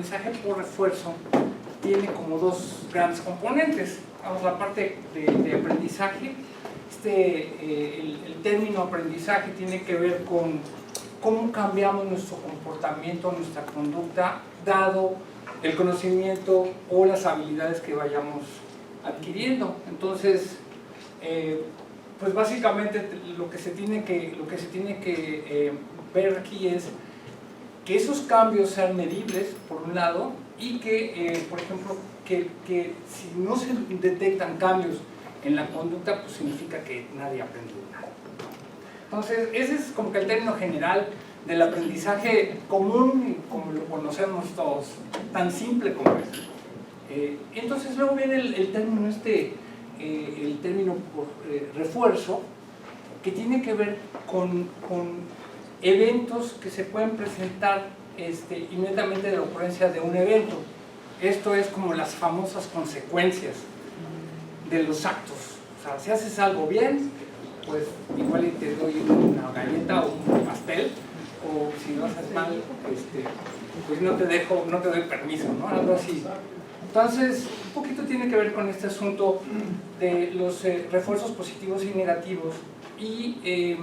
aprendizaje por refuerzo tiene como dos grandes componentes. Vamos a la parte de aprendizaje. El término aprendizaje tiene que ver con cómo cambiamos nuestro comportamiento, nuestra conducta, dado el conocimiento o las habilidades que vayamos adquiriendo. Entonces, pues básicamente lo que se tiene que ver aquí es que esos cambios sean medibles, por un lado, y que, por ejemplo, que si no se detectan cambios en la conducta, pues significa que nadie aprendió nada. Entonces, ese es como que el término general del aprendizaje común, como lo conocemos todos, tan simple como es. Entonces, luego viene el término por refuerzo, que tiene que ver con eventos que se pueden presentar inmediatamente de la ocurrencia de un evento. Esto es como las famosas consecuencias de los actos. O sea, si haces algo bien, pues igual te doy una galleta o un pastel, o si lo haces mal, pues no te doy permiso, ¿no? Algo así. Entonces, un poquito tiene que ver con este asunto de los refuerzos positivos y negativos. Y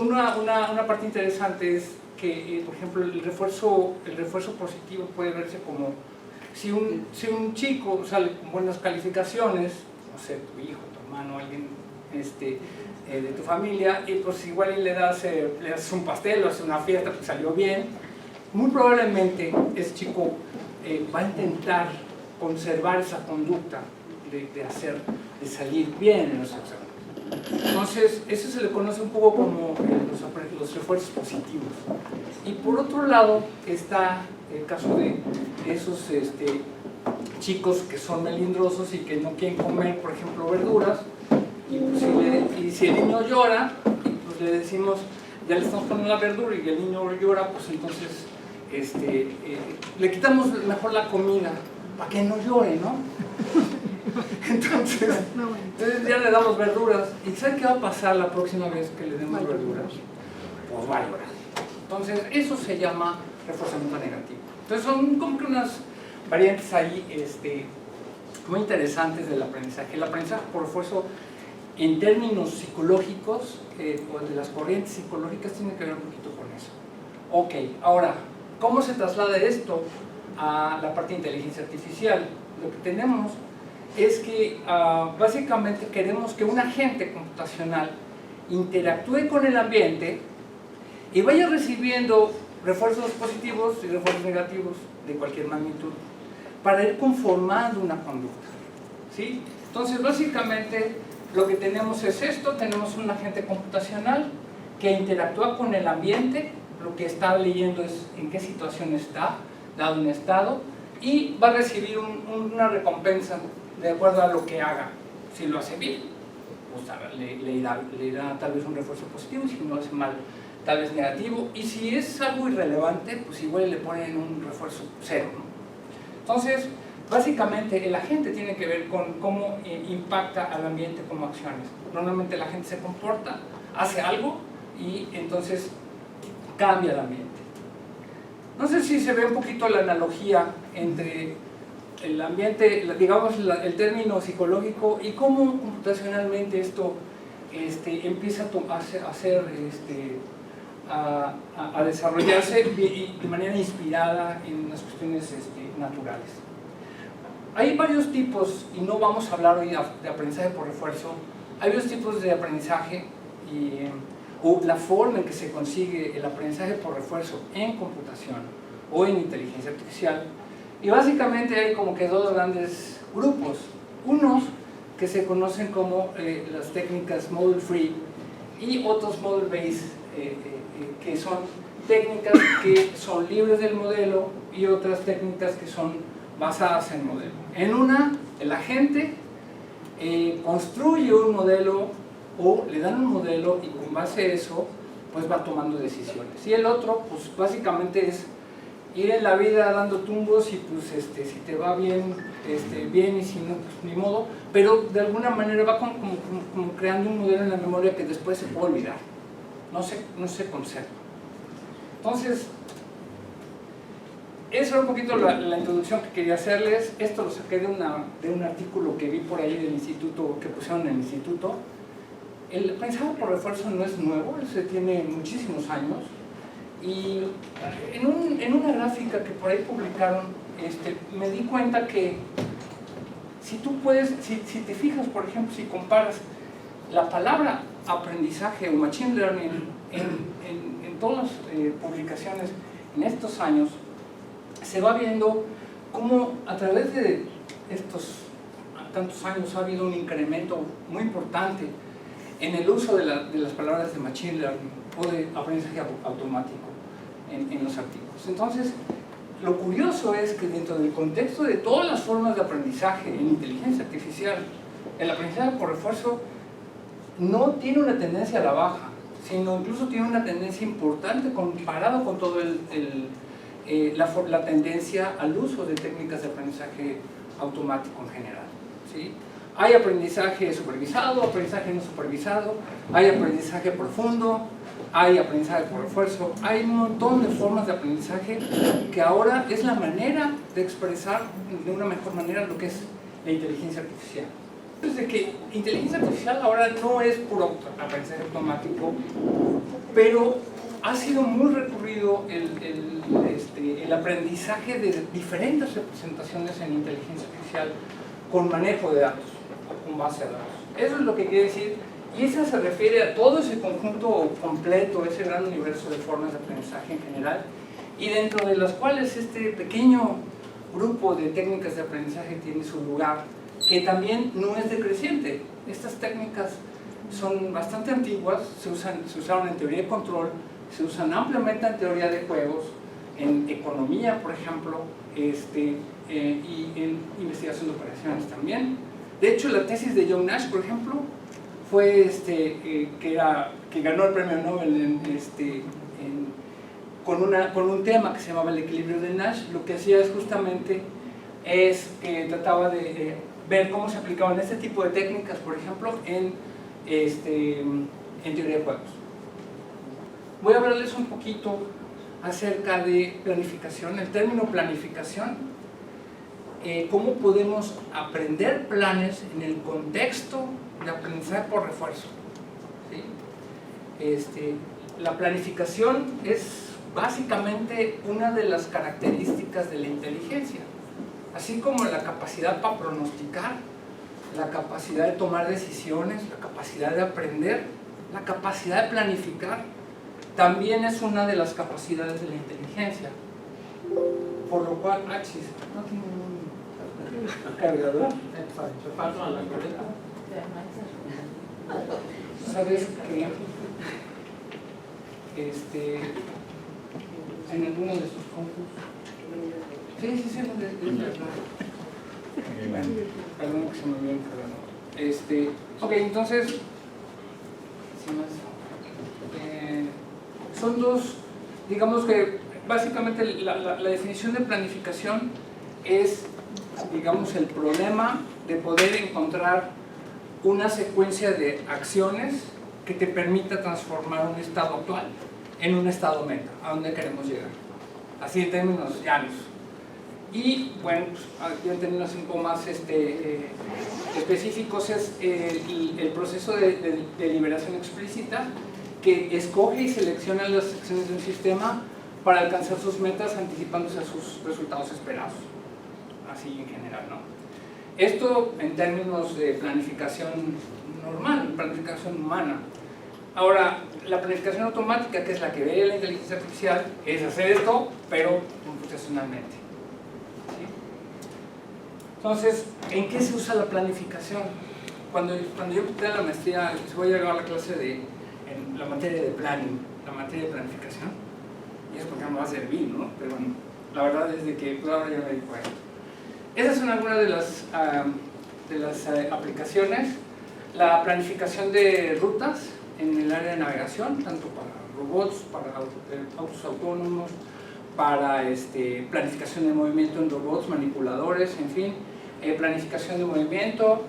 una parte interesante es que, por ejemplo, el refuerzo positivo puede verse como si un chico sale con buenas calificaciones, no sé, tu hijo, tu hermano, alguien de tu familia, y pues igual le das un pastel o haces una fiesta, pues salió bien, muy probablemente ese chico va a intentar conservar esa conducta de salir bien en los exámenes. Entonces, eso se le conoce un poco como los refuerzos positivos. Y por otro lado está el caso de esos chicos que son melindrosos y que no quieren comer, por ejemplo, verduras, y pues si el niño llora, pues le decimos, ya le estamos poniendo la verdura y el niño llora, pues entonces le quitamos mejor la comida para que no llore, ¿no? Entonces ya le damos verduras. ¿Y sabe qué va a pasar la próxima vez que le demos verduras? Pues va a llorar. Entonces eso se llama reforzamiento negativo. Entonces son como que unas variantes ahí muy interesantes del aprendizaje. El aprendizaje por refuerzo en términos psicológicos o de las corrientes psicológicas tiene que ver un poquito con eso. Ok, ahora, ¿cómo se traslada esto a la parte de inteligencia artificial? Lo que tenemos es que básicamente queremos que un agente computacional interactúe con el ambiente y vaya recibiendo refuerzos positivos y refuerzos negativos de cualquier magnitud para ir conformando una conducta, ¿sí? Entonces básicamente lo que tenemos es esto, tenemos un agente computacional que interactúa con el ambiente, lo que está leyendo es en qué situación está, dado un estado, y va a recibir una recompensa de acuerdo a lo que haga. Si lo hace bien, pues le irá tal vez un refuerzo positivo, si lo hace mal, tal vez negativo, y si es algo irrelevante, pues igual le ponen un refuerzo cero, ¿no? Entonces, básicamente el agente tiene que ver con cómo impacta al ambiente como acciones. Normalmente la gente se comporta, hace algo y entonces cambia el ambiente. No sé si se ve un poquito la analogía entre el ambiente, digamos el término psicológico y cómo computacionalmente esto empieza a desarrollarse de manera inspirada en las cuestiones naturales. Hay varios tipos, y no vamos a hablar hoy de aprendizaje por refuerzo, hay varios tipos de aprendizaje o la forma en que se consigue el aprendizaje por refuerzo en computación o en inteligencia artificial. Y básicamente hay como que dos grandes grupos. Unos que se conocen como las técnicas model free y otros model based, que son técnicas que son libres del modelo y otras técnicas que son basadas en modelo. En una, el agente construye un modelo o le dan un modelo y con base a eso pues va tomando decisiones. Y el otro pues básicamente es ir en la vida dando tumbos y pues si te va bien, bien, y si no, pues ni modo, pero de alguna manera va como creando un modelo en la memoria que después se puede olvidar, no se conserva. Entonces, esa era un poquito la introducción que quería hacerles. Esto lo saqué de un artículo que vi por ahí del instituto, que pusieron en el instituto. El aprendizaje por refuerzo no es nuevo, se tiene muchísimos años. Y en una gráfica que por ahí publicaron, me di cuenta que si tú puedes, si te fijas, por ejemplo, si comparas la palabra aprendizaje o machine learning en todas las publicaciones en estos años, se va viendo cómo a través de estos tantos años ha habido un incremento muy importante en el uso de las palabras de machine learning o de aprendizaje automático en los artículos. Entonces, lo curioso es que dentro del contexto de todas las formas de aprendizaje en inteligencia artificial, el aprendizaje por refuerzo no tiene una tendencia a la baja, sino incluso tiene una tendencia importante comparado con todo la tendencia al uso de técnicas de aprendizaje automático en general, ¿sí? Hay aprendizaje supervisado, aprendizaje no supervisado, hay aprendizaje profundo, hay aprendizaje por refuerzo, hay un montón de formas de aprendizaje que ahora es la manera de expresar de una mejor manera lo que es la inteligencia artificial. Desde que inteligencia artificial ahora no es puro aprendizaje automático, pero ha sido muy recurrido el aprendizaje de diferentes representaciones en inteligencia artificial con manejo de datos, con base a datos. Eso es lo que quiere decir, y eso se refiere a todo ese conjunto completo, ese gran universo de formas de aprendizaje en general, y dentro de las cuales este pequeño grupo de técnicas de aprendizaje tiene su lugar, que también no es decreciente. Estas técnicas son bastante antiguas, se usaron en teoría de control, se usan ampliamente en teoría de juegos, en economía, por ejemplo, y en investigación de operaciones también. De hecho, la tesis de John Nash, por ejemplo, fue que ganó el premio Nobel con un tema que se llamaba el equilibrio de Nash. Lo que hacía es justamente que trataba de ver cómo se aplicaban este tipo de técnicas, por ejemplo, en teoría de juegos. Voy a hablarles un poquito acerca de planificación, el término planificación, cómo podemos aprender planes en el contexto de aprendizaje por refuerzo, ¿sí? La planificación es básicamente una de las características de la inteligencia, así como la capacidad para pronosticar, la capacidad de tomar decisiones, la capacidad de aprender, la capacidad de planificar, también es una de las capacidades de la inteligencia. Por lo cual, no tiene un cargador. ¿Sabes que en alguno de sus concursos? Sí, bueno, perdón que se me olvidó el cargador. Ok, entonces, son dos, digamos que básicamente la definición de planificación es, digamos, el problema de poder encontrar una secuencia de acciones que te permita transformar un estado actual en un estado meta, a donde queremos llegar, así en términos llanos. Y bueno, ya en términos un poco más específicos es el proceso de deliberación explícita, que escoge y selecciona las acciones de un sistema para alcanzar sus metas anticipándose a sus resultados esperados, así en general, ¿no? Esto en términos de planificación normal, planificación humana. Ahora, la planificación automática, que es la que ve la inteligencia artificial, es hacer esto, pero computacionalmente, ¿sí? Entonces, ¿en qué se usa la planificación? Cuando yo empecé la maestría, voy a llegar a la clase en la materia de planning, la materia de planificación, y es porque no me va a servir, ¿no? Pero bueno, la verdad es de que pues ahora ya me di cuenta. Esas son algunas de las aplicaciones. La planificación de rutas en el área de navegación, tanto para robots, para autos autónomos, para planificación de movimiento en robots, manipuladores, en fin, planificación de movimiento,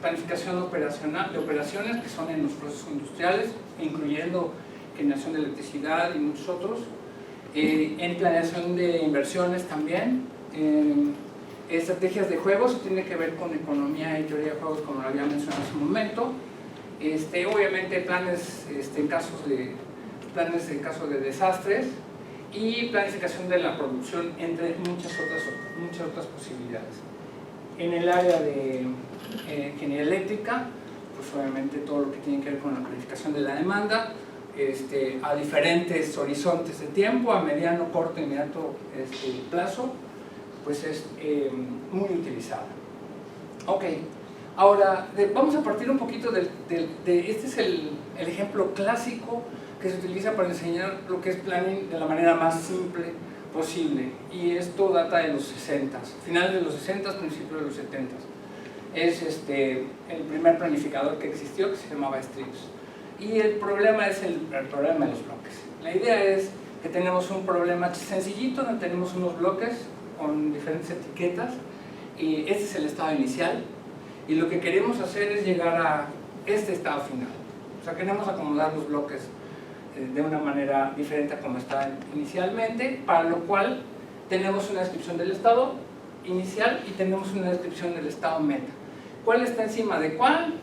planificación operacional, de operaciones que son en los procesos industriales, incluyendo generación de electricidad y muchos otros, en planeación de inversiones también, estrategias de juegos, tiene que ver con economía y teoría de juegos, como lo había mencionado hace un momento. Obviamente planes en caso de desastres y planificación de la producción, entre muchas otras posibilidades. En el área de ingeniería eléctrica, pues obviamente todo lo que tiene que ver con la planificación de la demanda, a diferentes horizontes de tiempo, a mediano, corto y inmediato plazo, pues es muy utilizada. Ok, ahora vamos a partir un poquito este es el ejemplo clásico que se utiliza para enseñar lo que es planning de la manera más simple posible, y esto data de los 60, finales de los 60, principios de los 70. Es el primer planificador que existió, que se llamaba Strix. Y el problema es el problema de los bloques. La idea es que tenemos un problema sencillito, donde tenemos unos bloques con diferentes etiquetas, y este es el estado inicial, y lo que queremos hacer es llegar a este estado final. O sea, queremos acomodar los bloques de una manera diferente a como estaban inicialmente, para lo cual tenemos una descripción del estado inicial y tenemos una descripción del estado meta. ¿Cuál está encima de cuál?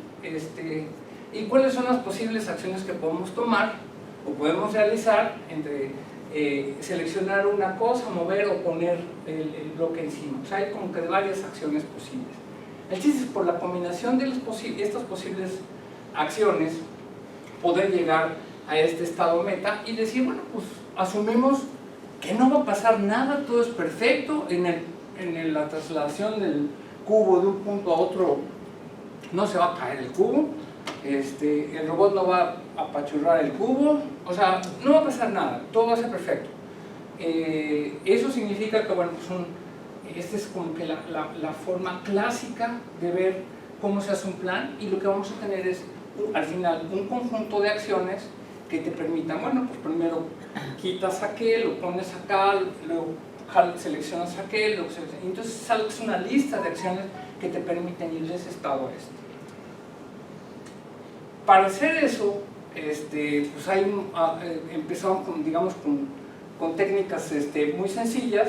Y cuáles son las posibles acciones que podemos tomar o podemos realizar entre seleccionar una cosa, mover o poner el bloque encima. O sea, hay como que varias acciones posibles. El chiste es por la combinación de estas posibles acciones poder llegar a este estado meta y decir, bueno, pues asumimos que no va a pasar nada, todo es perfecto, en la trasladación del cubo de un punto a otro no se va a caer el cubo, el robot no va a apachurrar el cubo, o sea, no va a pasar nada, todo va a ser perfecto. Eso significa que, bueno, pues esta es como que la forma clásica de ver cómo se hace un plan, y lo que vamos a tener es, al final, un conjunto de acciones que te permitan, bueno, pues primero quitas aquel, lo pones acá, luego seleccionas aquel, luego seleccionas, entonces sales una lista de acciones que te permiten ir de ese estado a este. Para hacer eso, pues empezamos con técnicas muy sencillas,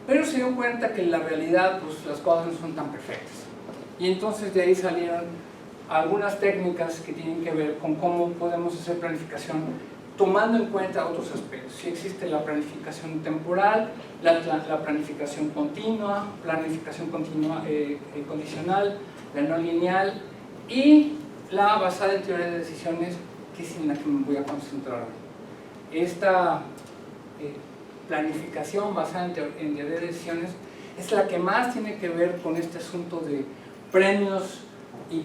pero se dio cuenta que en la realidad pues, las cosas no son tan perfectas. Y entonces de ahí salieron algunas técnicas que tienen que ver con cómo podemos hacer planificación tomando en cuenta otros aspectos. Si existe la planificación temporal, la planificación continua, condicional, la no lineal y la basada en teoría de decisiones, que es en la que me voy a concentrar. Esta planificación basada en teoría de decisiones es la que más tiene que ver con este asunto de premios y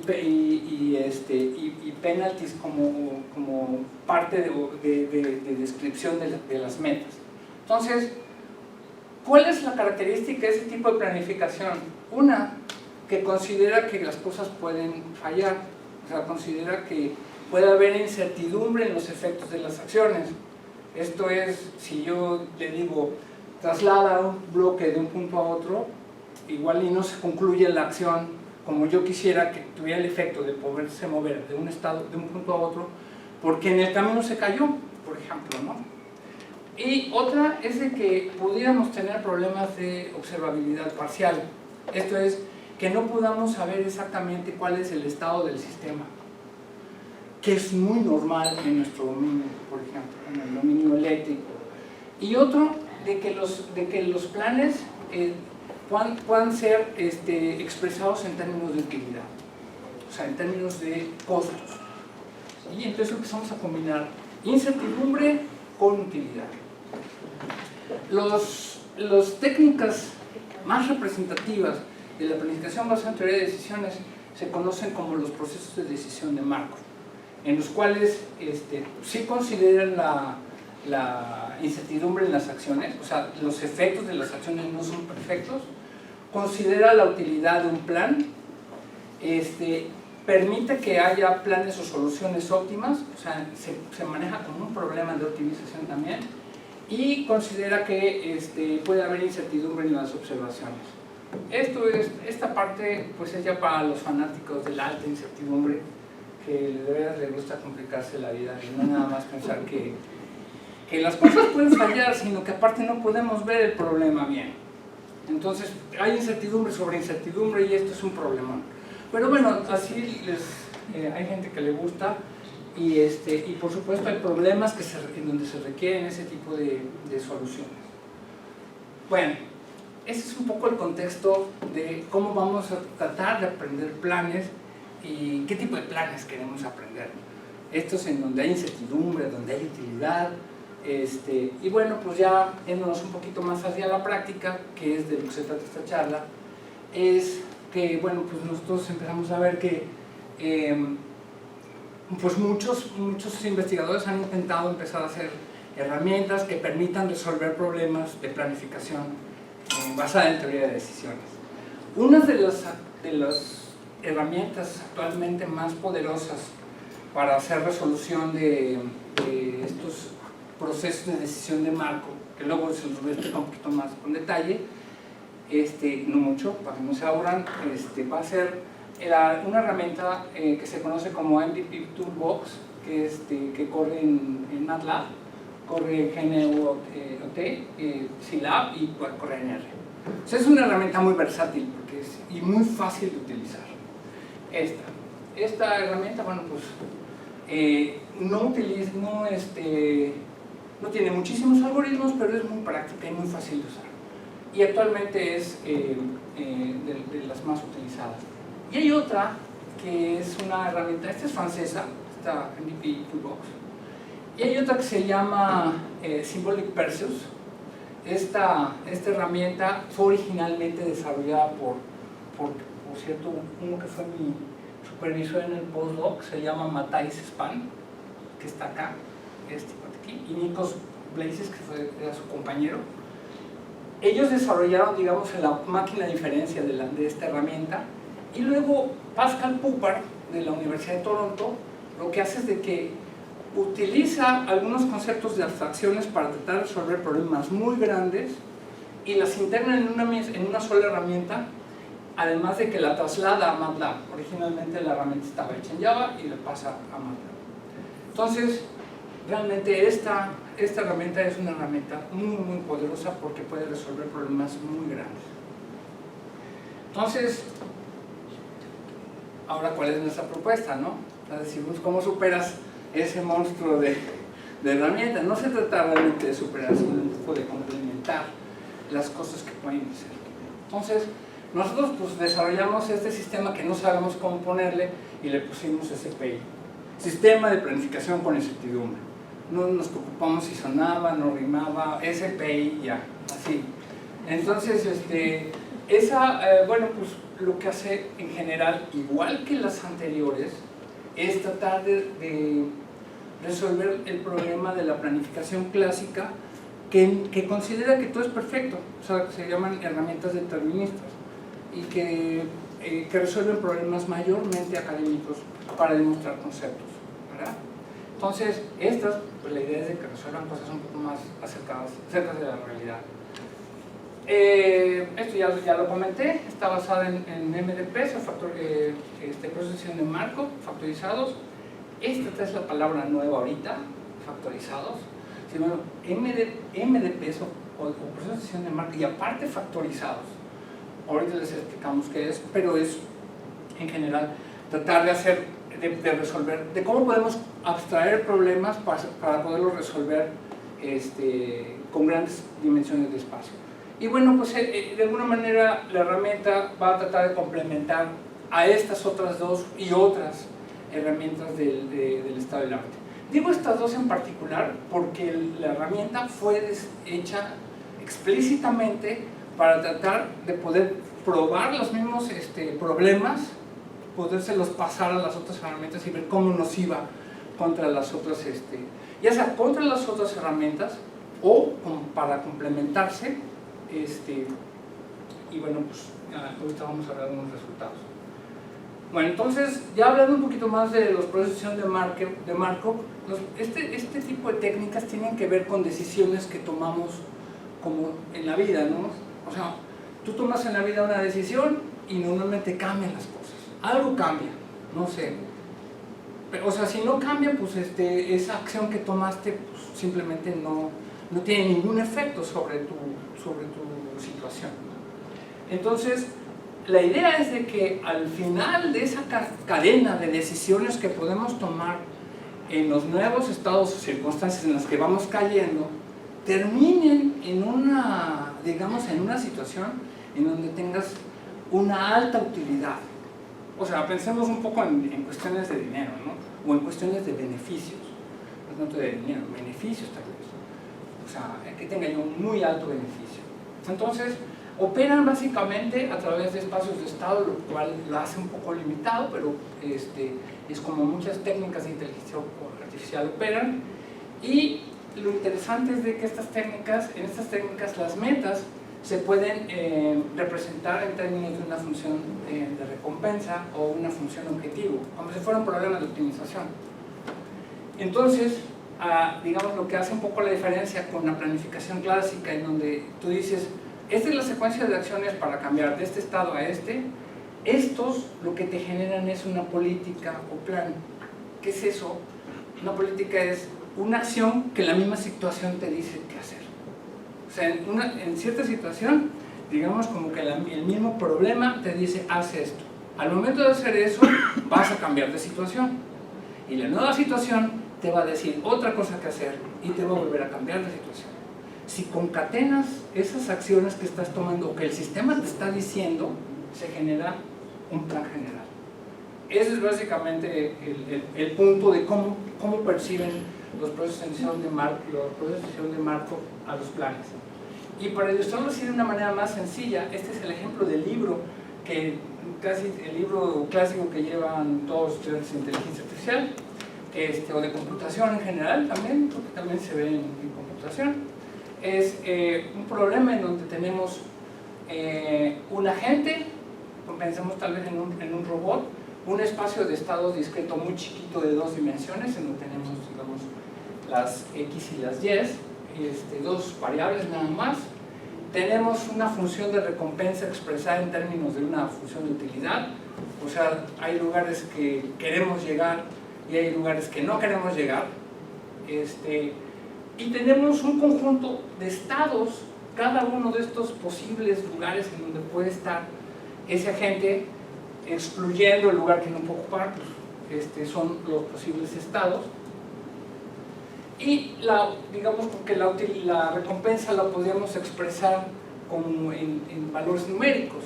penalties como parte de descripción de las metas. Entonces, ¿cuál es la característica de ese tipo de planificación? Una, que considera que las cosas pueden fallar, o sea, considera que puede haber incertidumbre en los efectos de las acciones. Esto es, si yo le digo, traslada un bloque de un punto a otro, igual y no se concluye la acción como yo quisiera que tuviera el efecto de poderse mover de un punto a otro, porque en el camino se cayó, por ejemplo, ¿no? Y otra es de que pudiéramos tener problemas de observabilidad parcial. Esto es, que no podamos saber exactamente cuál es el estado del sistema, que es muy normal en nuestro dominio, por ejemplo, en el dominio eléctrico. Y otro, de que los planes puedan ser expresados en términos de utilidad, o sea, en términos de costos. Y entonces empezamos a combinar incertidumbre con utilidad. Las técnicas más representativas de la planificación basada en teoría de decisiones se conocen como los procesos de decisión de Markov, en los cuales sí consideran la incertidumbre en las acciones, o sea, los efectos de las acciones no son perfectos, considera la utilidad de un plan, permite que haya planes o soluciones óptimas, o sea, se maneja como un problema de optimización también, y considera que puede haber incertidumbre en las observaciones. Esta parte pues es ya para los fanáticos de la alta incertidumbre, que de verdad les gusta complicarse la vida y no nada más pensar que que las cosas pueden fallar, sino que aparte no podemos ver el problema bien. Entonces hay incertidumbre sobre incertidumbre y esto es un problemón. Pero bueno, así hay gente que le gusta y por supuesto hay problemas en donde se requieren ese tipo de soluciones. Bueno, ese es un poco el contexto de cómo vamos a tratar de aprender planes y qué tipo de planes queremos aprender. Estos en donde hay incertidumbre, donde hay utilidad, y bueno, pues ya yéndonos un poquito más hacia la práctica, que es de lo que se trata esta charla, es que, bueno, pues nosotros empezamos a ver que pues muchos investigadores han intentado empezar a hacer herramientas que permitan resolver problemas de planificación basada en teoría de decisiones. Una de las herramientas actualmente más poderosas para hacer resolución de estos procesos de decisión de marco, que luego se los voy a explicar un poquito más con detalle, no mucho, para que no se aburran, va a ser una herramienta que se conoce como MVP Toolbox, que corre en MATLAB, corre en GNU, Scilab y corre en R. O sea, es una herramienta muy versátil y muy fácil de utilizar. Esta herramienta, bueno, pues no tiene muchísimos algoritmos, pero es muy práctica y muy fácil de usar. Y actualmente es de las más utilizadas. Y hay otra que es una herramienta, esta es francesa, esta MVP Toolbox. Y hay otra que se llama Symbolic Perseus. Esta herramienta fue originalmente desarrollada por cierto, uno que fue mi supervisor en el postdoc, se llama Matthijs Span, que está acá, aquí, y Nikos Blazes, que era su compañero. Ellos desarrollaron, digamos, la máquina de diferencia de esta herramienta, y luego Pascal Poupart, de la Universidad de Toronto, lo que hace es de que utiliza algunos conceptos de abstracciones para tratar de resolver problemas muy grandes y las integra en una sola herramienta, además de que la traslada a MATLAB. Originalmente la herramienta estaba hecha en Java y la pasa a MATLAB. Entonces, realmente esta herramienta es una herramienta muy poderosa porque puede resolver problemas muy grandes. Entonces, ahora, ¿cuál es nuestra propuesta, no? Es decir, ¿cómo superas ese monstruo de herramientas? No se trata realmente de superar, sino un poco de complementar las cosas que pueden ser. Entonces, nosotros pues desarrollamos este sistema que no sabemos cómo ponerle y le pusimos SPI. Sistema de planificación con incertidumbre. No nos preocupamos si sonaba, no rimaba, SPI, ya, así. Entonces, bueno, pues lo que hace en general, igual que las anteriores, es tratar de resolver el problema de la planificación clásica que considera que todo es perfecto, o sea, que se llaman herramientas deterministas y que resuelven problemas mayormente académicos para demostrar conceptos, ¿verdad? Entonces, pues la idea es de que resuelvan cosas un poco más cerca de la realidad. Esto ya lo comenté, está basada en MDPs, procesión de Markov, factorizados. Esta es la palabra nueva ahorita, factorizados. Sí, bueno, MDPs o procesión de Markov y aparte factorizados. Ahorita les explicamos qué es, pero es en general tratar de resolver, de cómo podemos abstraer problemas para poderlos resolver con grandes dimensiones de espacio. Y bueno, pues de alguna manera la herramienta va a tratar de complementar a estas otras dos y otras herramientas del estado del arte. Digo estas dos en particular porque la herramienta fue hecha explícitamente para tratar de poder probar los mismos problemas, podérselos pasar a las otras herramientas y ver cómo nos iba contra las otras, ya sea contra las otras herramientas o para complementarse. Y bueno, pues ahorita vamos a ver algunos resultados. Bueno, entonces, ya hablando un poquito más de los procesos de Markov, este tipo de técnicas tienen que ver con decisiones que tomamos como en la vida, ¿no? O sea, tú tomas en la vida una decisión y normalmente cambian las cosas. Algo cambia, no sé. O sea, si no cambia, pues esa acción que tomaste pues, simplemente no tiene ningún efecto sobre tu situación. Entonces, la idea es de que al final de esa cadena de decisiones que podemos tomar en los nuevos estados o circunstancias en las que vamos cayendo, terminen en una, digamos, en una situación en donde tengas una alta utilidad. O sea, pensemos un poco en cuestiones de dinero, ¿no? O en cuestiones de beneficios. No tanto de dinero, beneficios tal vez. O sea, que tenga yo un muy alto beneficio. Entonces, operan básicamente a través de espacios de estado, lo cual lo hace un poco limitado, pero es como muchas técnicas de inteligencia artificial operan. Y lo interesante es de que en estas técnicas las metas se pueden representar en términos de una función de recompensa o una función objetivo, como si fuera un problema de optimización. Entonces, digamos, lo que hace un poco la diferencia con la planificación clásica, en donde tú dices, esta es la secuencia de acciones para cambiar de este estado a este, estos lo que te generan es una política o plan. ¿Qué es eso? Una política es una acción que la misma situación te dice qué hacer. O sea, en cierta situación, digamos como que el mismo problema te dice, haz esto. Al momento de hacer eso, vas a cambiar de situación. Y la nueva situación te va a decir otra cosa que hacer y te va a volver a cambiar de situación. Si concatenas esas acciones que estás tomando o que el sistema te está diciendo, se genera un plan general. Ese es básicamente el punto de cómo perciben los procesos de decisión de marco a los planes. Y para ilustrarlo así de una manera más sencilla, este es el ejemplo del libro, casi el libro clásico que llevan todos los estudiantes de inteligencia artificial, o de computación en general también, porque también se ve en computación. Es un problema en donde tenemos un agente, pensemos tal vez en un robot, un espacio de estado discreto muy chiquito de 2 dimensiones, en donde tenemos, digamos, las X y las Y, 2 variables nada más. Tenemos una función de recompensa expresada en términos de una función de utilidad, o sea, hay lugares que queremos llegar y hay lugares que no queremos llegar. Y tenemos un conjunto de estados, cada uno de estos posibles lugares en donde puede estar ese agente, excluyendo el lugar que no puede ocupar, pues, son los posibles estados. Y digamos que la recompensa la podríamos expresar como en valores numéricos.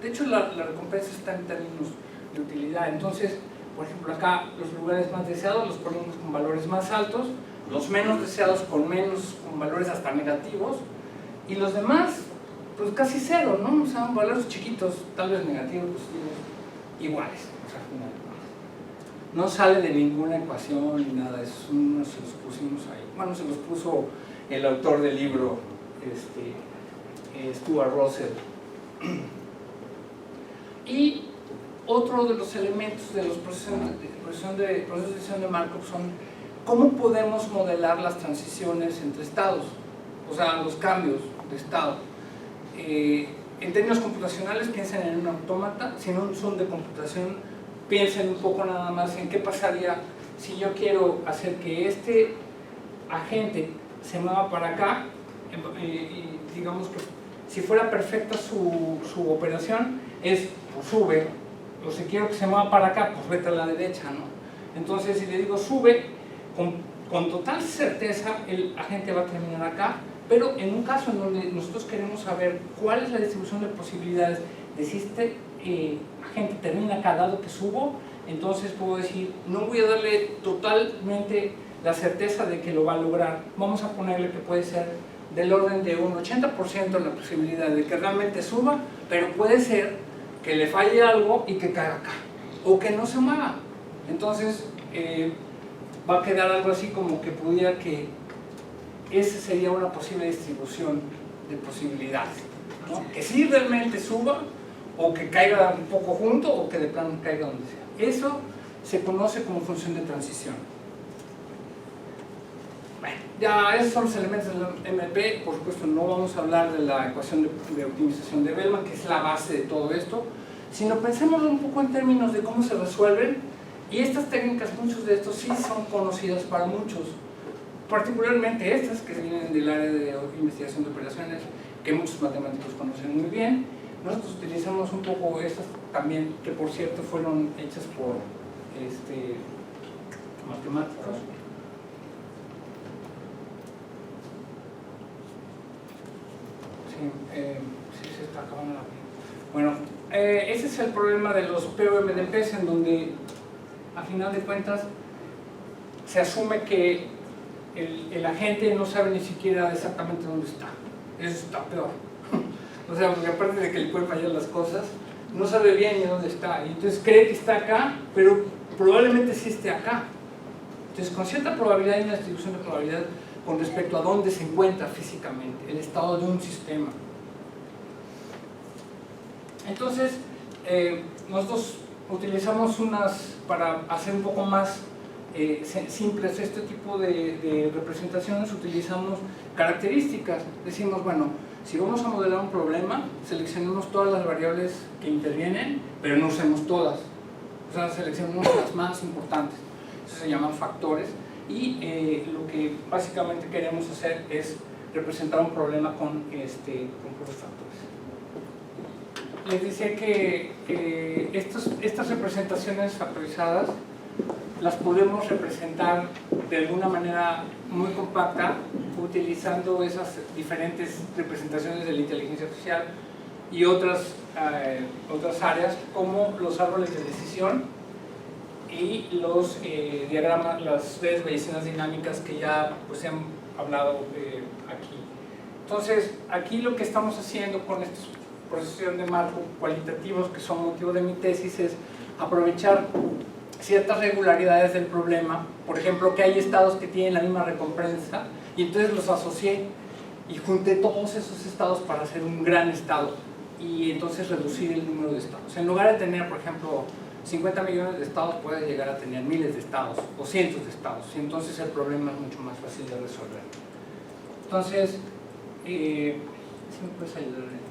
De hecho, la recompensa está en términos de utilidad. Entonces, por ejemplo, acá los lugares más deseados los ponemos con valores más altos, los menos deseados con valores hasta negativos, y los demás, pues casi cero, ¿no? O sea, valores chiquitos, tal vez negativos, positivos, iguales. O sea, no sale de ninguna ecuación ni nada, eso se los pusimos ahí. Bueno, se los puso el autor del libro, Stuart Russell. Y otro de los elementos de los procesos de decisión de Markov son cómo podemos modelar las transiciones entre estados, o sea, los cambios de estado. En términos computacionales, piensen en un autómata. Si no son de computación, piensen un poco nada más en qué pasaría si yo quiero hacer que este agente se mueva para acá, y digamos que si fuera perfecta su operación, pues sube, o si quiero que se mueva para acá, pues vete a la derecha, ¿no? Entonces, si le digo sube, con total certeza el agente va a terminar acá, pero en un caso en donde nosotros queremos saber cuál es la distribución de posibilidades de si este agente termina acá dado que subo, entonces puedo decir, no voy a darle totalmente la certeza de que lo va a lograr, vamos a ponerle que puede ser del orden de un 80% la posibilidad de que realmente suba, pero puede ser que le falle algo y que caiga acá, o que no se mueva. Entonces va a quedar algo así como que pudiera que esa sería una posible distribución de posibilidades, ¿no? Que sí realmente suba, o que caiga un poco junto, o que de plano caiga donde sea. Eso se conoce como función de transición. Bueno, ya esos son los elementos del MP. Por supuesto, no vamos a hablar de la ecuación de optimización de Bellman, que es la base de todo esto, sino pensemos un poco en términos de cómo se resuelven. Y estas técnicas, muchos de estos sí son conocidas para muchos, particularmente estas que vienen del área de investigación de operaciones, que muchos matemáticos conocen muy bien. Nosotros utilizamos un poco estas también, que por cierto fueron hechas por matemáticos. Sí, se está acabando la vida. Bueno, ese es el problema de los POMDPs, en donde a final de cuentas se asume que el agente no sabe ni siquiera exactamente dónde está. Eso está peor. O sea, porque aparte de que le pueden fallar las cosas, no sabe bien ni dónde está. Y entonces cree que está acá, pero probablemente sí esté acá. Entonces, con cierta probabilidad hay una distribución de probabilidad con respecto a dónde se encuentra físicamente el estado de un sistema. Entonces, nosotros utilizamos para hacer un poco más simples este tipo de representaciones, utilizamos características. Decimos, bueno, si vamos a modelar un problema, seleccionemos todas las variables que intervienen, pero no usemos todas. O sea, seleccionemos las más importantes. Eso se llaman factores. Y lo que básicamente queremos hacer es representar un problema con puros factores. Les decía que estas representaciones factorizadas las podemos representar de alguna manera muy compacta utilizando esas diferentes representaciones de la inteligencia artificial y otras áreas como los árboles de decisión y los diagramas, las redes bayesianas dinámicas que ya pues, se han hablado aquí. Entonces, aquí lo que estamos haciendo con estos procesos de marco cualitativos que son motivo de mi tesis es aprovechar ciertas regularidades del problema, por ejemplo que hay estados que tienen la misma recompensa y entonces los asocié y junté todos esos estados para hacer un gran estado y entonces reducir el número de estados. En lugar de tener, por ejemplo, 50 millones de estados, puede llegar a tener miles de estados o cientos de estados y entonces el problema es mucho más fácil de resolver. Entonces, ¿sí me puedes ayudar?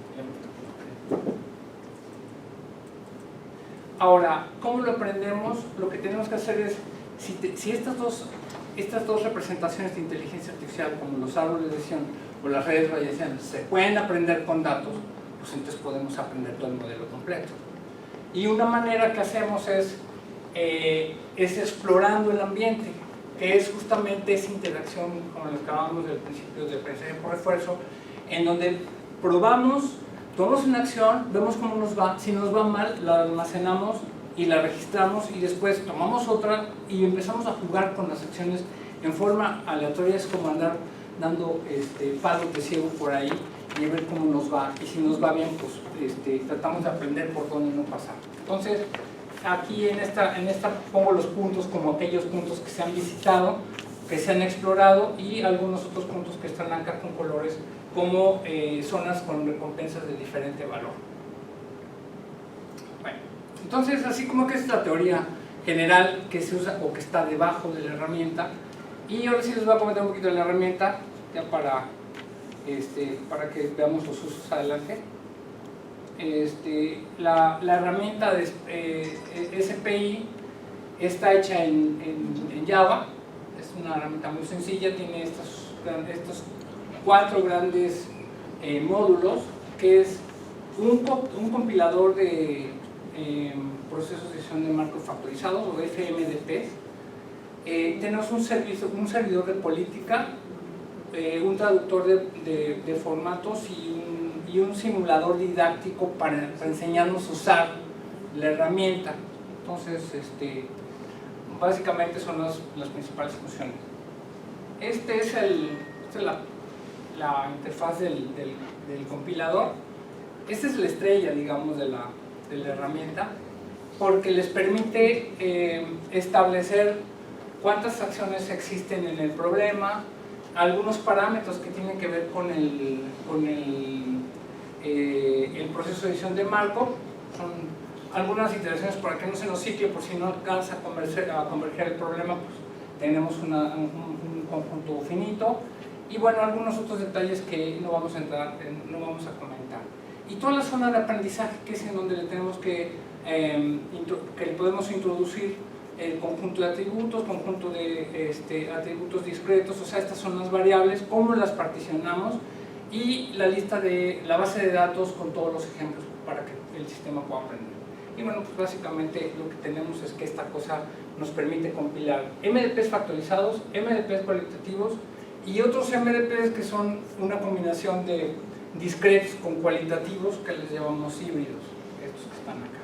Ahora, ¿cómo lo aprendemos? Lo que tenemos que hacer es, si estas dos representaciones de inteligencia artificial, como los árboles de decisión o las redes bayesianas, se pueden aprender con datos, pues entonces podemos aprender todo el modelo completo. Y una manera que hacemos es explorando el ambiente, que es justamente esa interacción, como lo que hablábamos del principio de aprendizaje por refuerzo, en donde probamos, tomamos una acción, vemos cómo nos va, si nos va mal, la almacenamos y la registramos y después tomamos otra y empezamos a jugar con las acciones en forma aleatoria. Es como andar dando palos de ciego por ahí y ver cómo nos va, y si nos va bien, pues tratamos de aprender por dónde no pasar. Entonces, aquí en esta pongo los puntos como aquellos puntos que se han visitado, que se han explorado, y algunos otros puntos que están acá con colores como zonas con recompensas de diferente valor. Bueno, entonces así como que es la teoría general que se usa o que está debajo de la herramienta, y ahora sí les voy a comentar un poquito de la herramienta ya para que veamos los usos adelante. La herramienta de SPI está hecha en Java, es una herramienta muy sencilla, tiene estos 4 grandes módulos, que es un compilador de procesos de decisión de marco factorizados o FMDP. Tenemos un servidor de política, un traductor de formatos y un simulador didáctico para enseñarnos a usar la herramienta. Entonces, básicamente son las principales funciones. Esta es la interfaz del compilador. Esta es la estrella, digamos, de la herramienta, porque les permite establecer cuántas acciones existen en el problema, algunos parámetros que tienen que ver con el proceso de decisión de Markov. Son algunas iteraciones para que no se nos cicle, por si no alcanza a converger el problema, pues tenemos un conjunto finito, y bueno, algunos otros detalles que no vamos a entrar, no vamos a comentar. Y toda la zona de aprendizaje, que es en donde le tenemos que le podemos introducir el conjunto de atributos, conjunto de atributos discretos, o sea, estas son las variables, cómo las particionamos, y la lista de la base de datos con todos los ejemplos para que el sistema pueda aprender. Y bueno, pues básicamente lo que tenemos es que esta cosa nos permite compilar MDPs factorizados, MDPs cualitativos y otros MDPs que son una combinación de discretos con cualitativos que les llamamos híbridos, estos que están acá.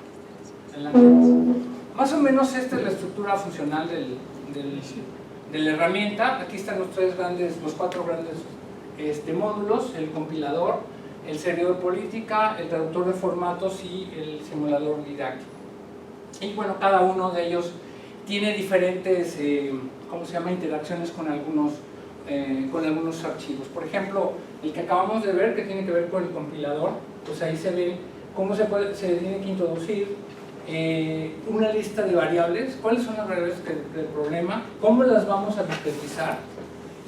Adelante. Más o menos esta es la estructura funcional de la herramienta. Aquí están los cuatro grandes módulos: el compilador, el servidor de política, el traductor de formatos y el simulador didáctico. Y bueno, cada uno de ellos tiene diferentes interacciones con algunos archivos. Por ejemplo, el que acabamos de ver, que tiene que ver con el compilador, pues ahí se ve cómo se tiene que introducir una lista de variables, cuáles son las variables del problema, cómo las vamos a discretizar,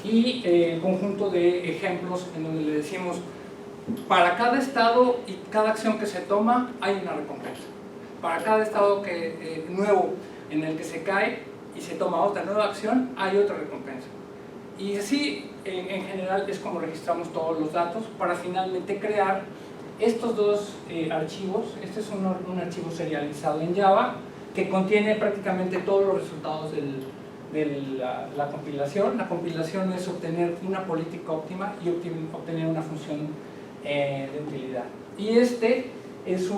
y conjunto de ejemplos en donde le decimos para cada estado y cada acción que se toma hay una recompensa. Para cada estado nuevo en el que se cae y se toma otra nueva acción, hay otra recompensa. Y así, en general, es como registramos todos los datos para finalmente crear estos dos archivos. Este es un archivo serializado en Java que contiene prácticamente todos los resultados de la compilación. La compilación es obtener una política óptima y obtener una función de utilidad. Y este es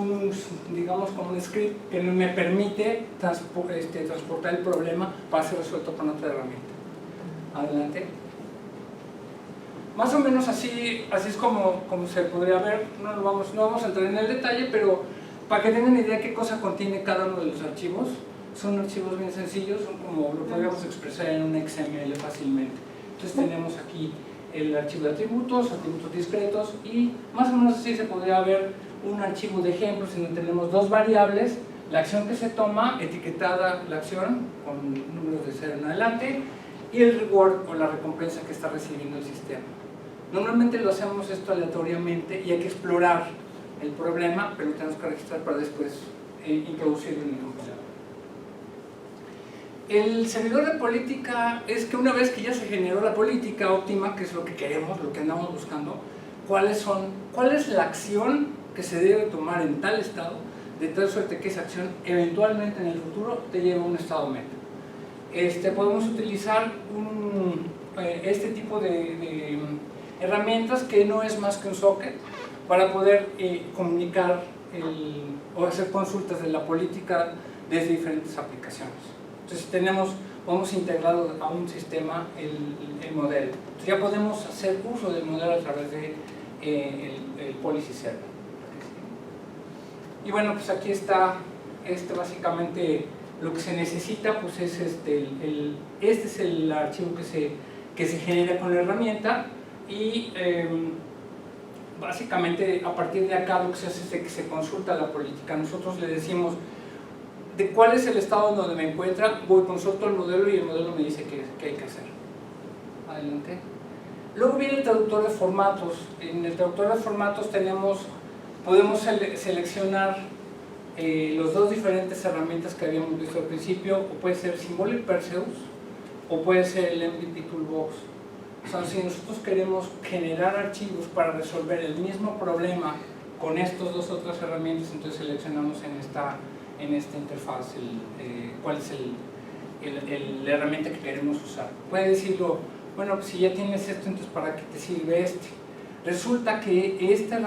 digamos, como un script que me permite transportar el problema para ser resuelto con otra herramienta. Adelante. Más o menos así es como se podría ver. No vamos a entrar en el detalle, pero para que tengan idea de qué cosa contiene cada uno de los archivos. Son archivos bien sencillos, son como lo podríamos expresar en un XML fácilmente. Entonces tenemos aquí el archivo de atributos discretos, y más o menos así se podría ver un archivo de ejemplos en donde tenemos dos variables: la acción que se toma, etiquetada la acción con números de 0 en adelante, y el reward o la recompensa que está recibiendo el sistema. Normalmente lo hacemos esto aleatoriamente y hay que explorar el problema, pero lo tenemos que registrar para después introducirlo en el compilador. El servidor de política es que una vez que ya se generó la política óptima, que es lo que queremos, lo que andamos buscando, ¿cuál es la acción que se debe tomar en tal estado, de tal suerte que esa acción eventualmente en el futuro te lleve a un estado meta? Podemos utilizar este tipo de herramientas, que no es más que un socket, para poder comunicar o hacer consultas de la política desde diferentes aplicaciones. Entonces podemos integrar a un sistema el modelo. Entonces ya podemos hacer uso del modelo a través de el policy server. Y bueno, pues aquí está básicamente lo que se necesita, pues es este es el archivo que se genera con la herramienta, y básicamente a partir de acá lo que se hace es que se consulta la política. Nosotros le decimos de cuál es el estado donde me encuentra, consulto el modelo y el modelo me dice qué hay que hacer. Adelante. Luego viene el traductor de formatos. En el traductor de formatos podemos seleccionar los dos diferentes herramientas que habíamos visto al principio, o puede ser Symbolic Perseus o puede ser el MVP Toolbox. O sea, si nosotros queremos generar archivos para resolver el mismo problema con estas dos otras herramientas, entonces seleccionamos en esta interfaz cuál es la herramienta que queremos usar. Puede decirlo, bueno, pues si ya tienes esto, entonces ¿para qué te sirve este? Resulta que estas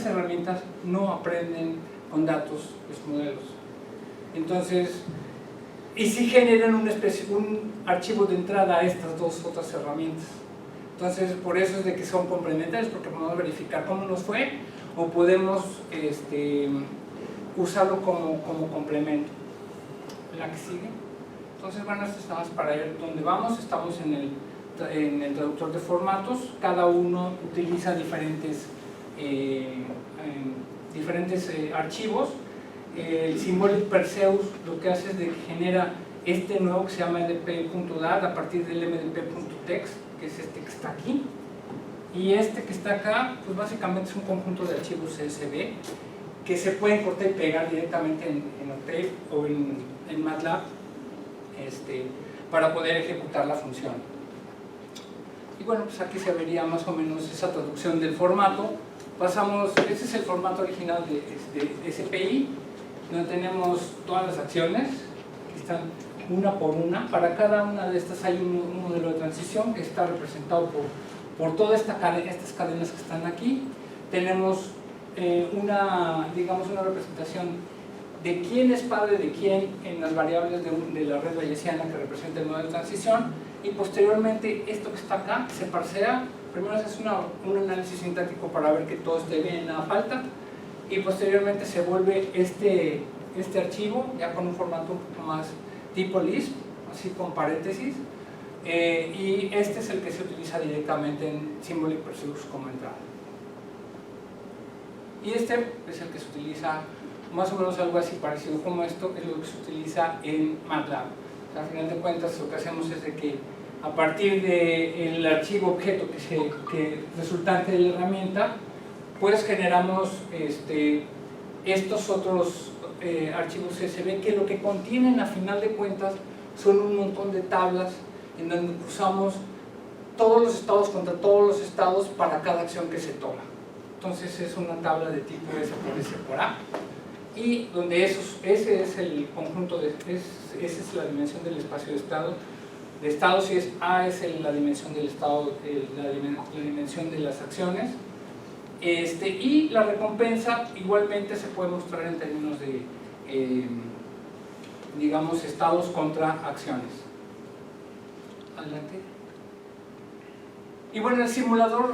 herramientas no aprenden con datos los modelos. Entonces, y sí generan un archivo de entrada a estas dos otras herramientas. Entonces, por eso es de que son complementarios, porque podemos verificar cómo nos fue, o podemos usarlo como complemento. La que sigue. Entonces, bueno, esto está más para ver dónde vamos. Estamos en el traductor de formatos. Cada uno utiliza diferentes archivos. El Symbolic Perseus lo que hace es de que genera este nuevo que se llama mdp.dat a partir del mdp.text, que es este que está aquí, y este que está acá, pues básicamente es un conjunto de archivos CSV, que se pueden cortar y pegar directamente en Octave o en MATLAB para poder ejecutar la función. Y bueno, pues aquí se vería más o menos esa traducción del formato. Pasamos, este es el formato original de SPI, donde tenemos todas las acciones, que están una por una. Para cada una de estas hay un modelo de transición que está representado por todas estas cadenas que están aquí. Tenemos digamos una representación de quién es padre de quién en las variables de la red bayesiana que representa el modelo de transición, y posteriormente esto que está acá se parsea. Primero se hace un análisis sintáctico para ver que todo esté bien y nada falta, y posteriormente se vuelve este archivo ya con un formato un poco más tipo Lisp, así con paréntesis, y este es el que se utiliza directamente en Symbolic Procedures como entrada. Y este es el que se utiliza más o menos algo así parecido como esto, es lo que se utiliza en MATLAB. O sea, al final de cuentas lo que hacemos es de que a partir del archivo objeto que resultante de la herramienta, pues generamos estos otros archivos CSV que lo que contienen a final de cuentas son un montón de tablas en donde cruzamos todos los estados contra todos los estados para cada acción que se toma. Entonces es una tabla de tipo S por S por A, y donde ese es el conjunto, esa es la dimensión del espacio de estados, y A es la dimensión del estado, la dimensión de las acciones, y la recompensa igualmente se puede mostrar en términos de digamos estados contra acciones. Adelante. Y bueno, el simulador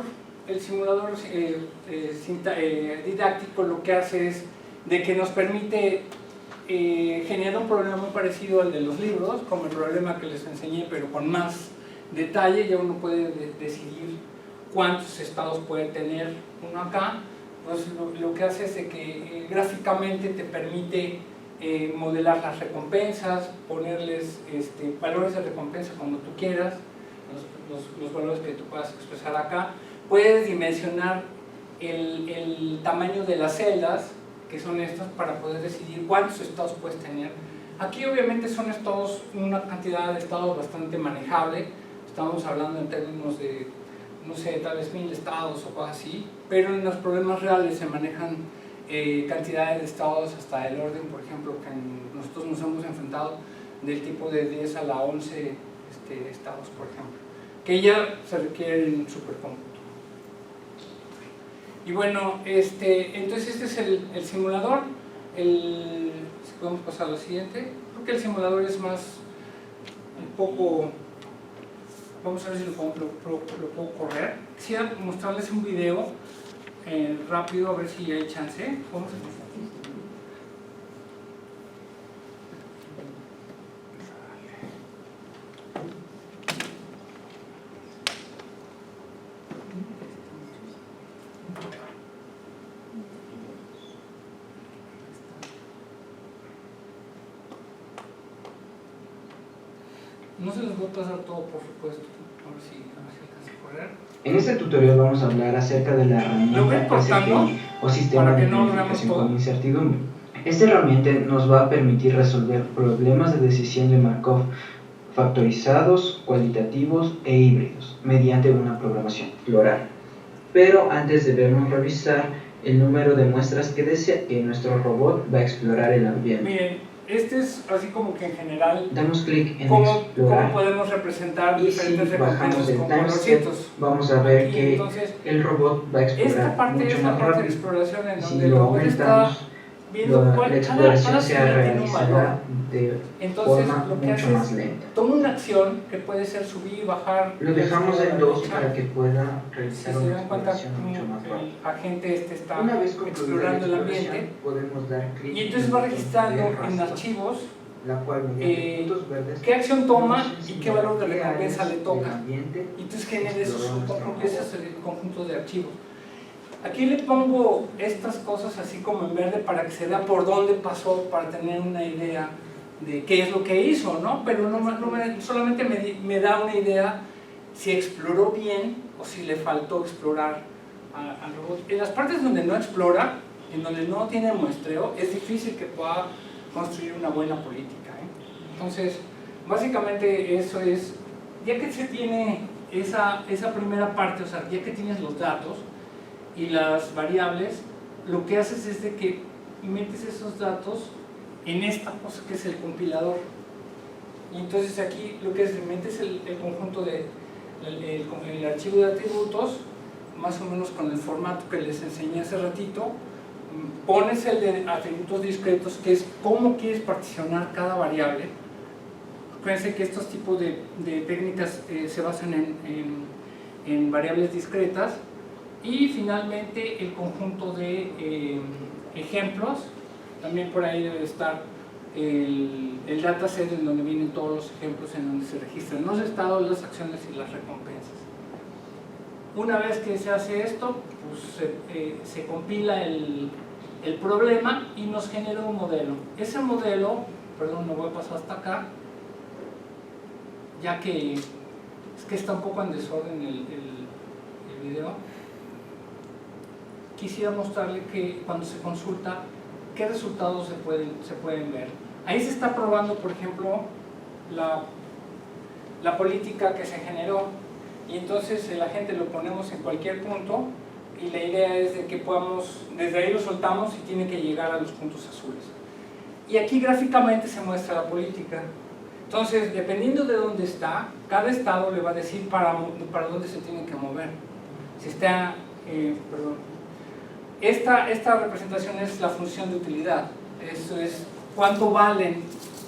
didáctico lo que hace es de que nos permite generar un problema muy parecido al de los libros, como el problema que les enseñé, pero con más detalle. Ya uno puede decidir cuántos estados puede tener uno acá. Pues lo que hace es de que gráficamente te permite modelar las recompensas, ponerles valores de recompensa cuando tú quieras, los valores que tú puedas expresar acá. Puedes dimensionar el tamaño de las celdas, que son estas, para poder decidir cuántos estados puedes tener. Aquí obviamente son estados, una cantidad de estados bastante manejable. Estamos hablando en términos de, no sé, tal vez 1000 estados o cosas así, pero en los problemas reales se manejan cantidades de estados hasta el orden, por ejemplo, que nosotros nos hemos enfrentado del tipo de 10 a la 11 estados, por ejemplo, que ya se requieren supercómputo. Y bueno, entonces este es el simulador. Si podemos pasar a lo siguiente. Creo que el simulador es más un poco, vamos a ver si lo puedo correr. Quisiera mostrarles un video rápido, a ver si hay chance. Vamos a ver. No se los voy a pasar todo, por supuesto. A ver si alcanza a correr. En este tutorial vamos a hablar acerca de la herramienta SPI o Sistema de Planificación con Incertidumbre. Esta herramienta nos va a permitir resolver problemas de decisión de Markov factorizados, cualitativos e híbridos mediante una programación plural. Pero antes debemos revisar el número de muestras que desea que nuestro robot va a explorar el ambiente. Miren, este es así como que en general, damos clic en cómo explorar, podemos representar y diferentes si bajamos recompensas el con timestep, colorcitos. vamos a ver Aquí, que entonces, el robot va a explorar esta parte mucho es la más parte de rápido. exploración en Si donde el lo robot está aumentamos, viendo la cada exploración se celda tiene un valor. realizará de Entonces forma lo que mucho hace más es lenta. toma una acción que puede ser subir, bajar. Lo dejamos en 2 derecha. para que pueda Si realizar se una dan cuenta, exploración mucho más rápida. el agente está Una vez concluida la explorando el exploración, ambiente, podemos dar clic y entonces va en el registrando botón de en rastro, archivos la cual mediante puntos verdes qué acción toma nos y qué valor de enseña recompensa áreas le del toca. ambiente Y entonces genera exploró nuestro ese es el conjunto de archivos. Aquí le pongo estas cosas así como en verde para que se vea por dónde pasó, para tener una idea de qué es lo que hizo, ¿no? Pero solamente me da una idea si exploró bien o si le faltó explorar al robot. En las partes donde no explora, en donde no tiene muestreo, es difícil que pueda construir una buena política, ¿eh? Entonces, básicamente eso es, ya que se tiene esa primera parte, o sea, ya que tienes los datos y las variables, lo que haces es de que metes esos datos en esta cosa que es el compilador. Y entonces aquí lo que es, metes el conjunto de el archivo de atributos, más o menos con el formato que les enseñé hace ratito, pones el de atributos discretos, que es cómo quieres particionar cada variable. Acuérdense que estos tipos de técnicas se basan en variables discretas. Y finalmente el conjunto de ejemplos, también por ahí debe estar el dataset en donde vienen todos los ejemplos en donde se registran los estados, las acciones y las recompensas. Una vez que se hace esto, pues se compila el problema y nos genera un modelo. Ese modelo, perdón, me voy a pasar hasta acá, ya que es que está un poco en desorden el video. Quisiera mostrarle que cuando se consulta, qué resultados se pueden ver. Ahí se está probando, por ejemplo, la política que se generó, y entonces el agente lo ponemos en cualquier punto, y la idea es de que podamos, desde ahí lo soltamos y tiene que llegar a los puntos azules. Y aquí gráficamente se muestra la política. Entonces, dependiendo de dónde está, cada estado le va a decir para dónde se tiene que mover. Si está, esta representación es la función de utilidad. Eso es cuánto valen